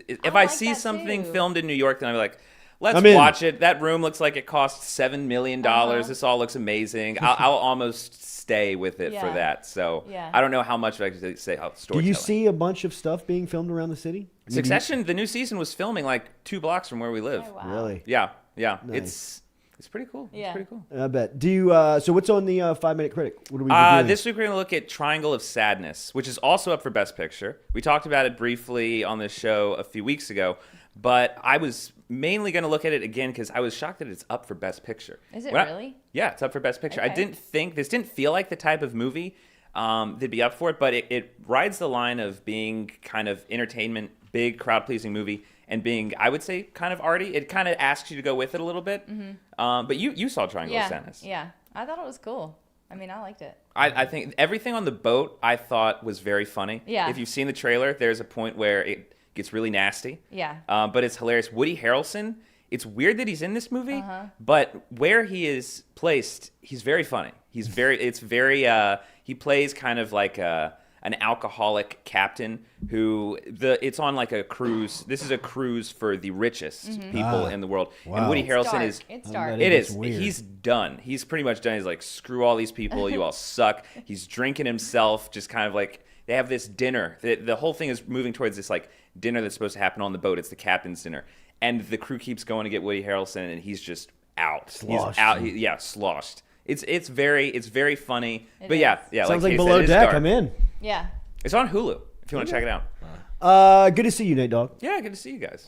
if I I like see that something too. filmed in New York, then I'm like, let's I'm in. watch it. That room looks like it cost $7 million. This all looks amazing. I'll almost stay with it for Yeah. that. So Yeah. I don't know how much I can say how Do storytelling. you see a bunch of stuff being filmed around the city? Maybe- Succession? The new season was filming like 2 blocks from where we live. Oh, wow. Really? Yeah. Nice. It's pretty cool. Yeah. It's pretty cool. I bet. Do you? So what's on the 5-minute critic? What are we doing? This week we're going to look at Triangle of Sadness, which is also up for Best Picture. We talked about it briefly on this show a few weeks ago, but I was mainly going to look at it again because I was shocked that it's up for Best Picture. Is it When really? Yeah, it's up for Best Picture. I Okay. didn't think this didn't feel like the type of movie that'd be up for it, but it rides the line of being kind of entertainment, big crowd-pleasing movie, and being, I would say, kind of arty. It kind of asks you to go with it a little bit. But you saw Triangle of Sadness. Yeah. I thought it was cool. I mean, I liked it. I think everything on the boat I thought was very funny. Yeah. If you've seen the trailer, there's a point where it gets really nasty. Yeah. But it's hilarious. Woody Harrelson, it's weird that he's in this movie, Uh-huh. but where he is placed, he's very funny. He plays kind of like an alcoholic captain who it's on like a cruise. This is a cruise for the richest people in the world. Wow. And Woody It's Harrelson dark. is It's dark. It It's is. weird. He's done. He's pretty much done. He's like, screw all these people. You all suck. He's drinking himself. Just kind of like they have this dinner. The whole thing is moving towards this like dinner that's supposed to happen on the boat. It's the captain's dinner, and the crew keeps going to get Woody Harrelson, and he's just out. Sloshed. He's out. Sloshed. It's very funny. It but is. yeah. Sounds like Kay Below said, it is Deck. dark. I'm in. Yeah. It's on Hulu if you want to check it out. Good to see you, Nate Dogg. Yeah, good to see you guys.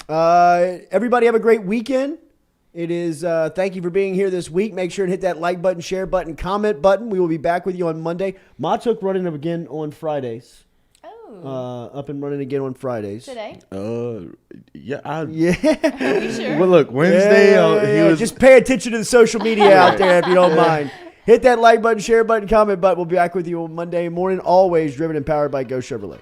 Everybody have a great weekend. It is, thank you for being here this week. Make sure to hit that like button, share button, comment button. We will be back with you on Monday. Matuk running up again on Fridays. Oh. Up and running again on Fridays. Today? Yeah. You sure? Well, look, Wednesday he was just pay attention to the social media out there if you don't mind. Hit that like button, share button, comment button. We'll be back with you on Monday morning. Always driven and powered by Go Chevrolet.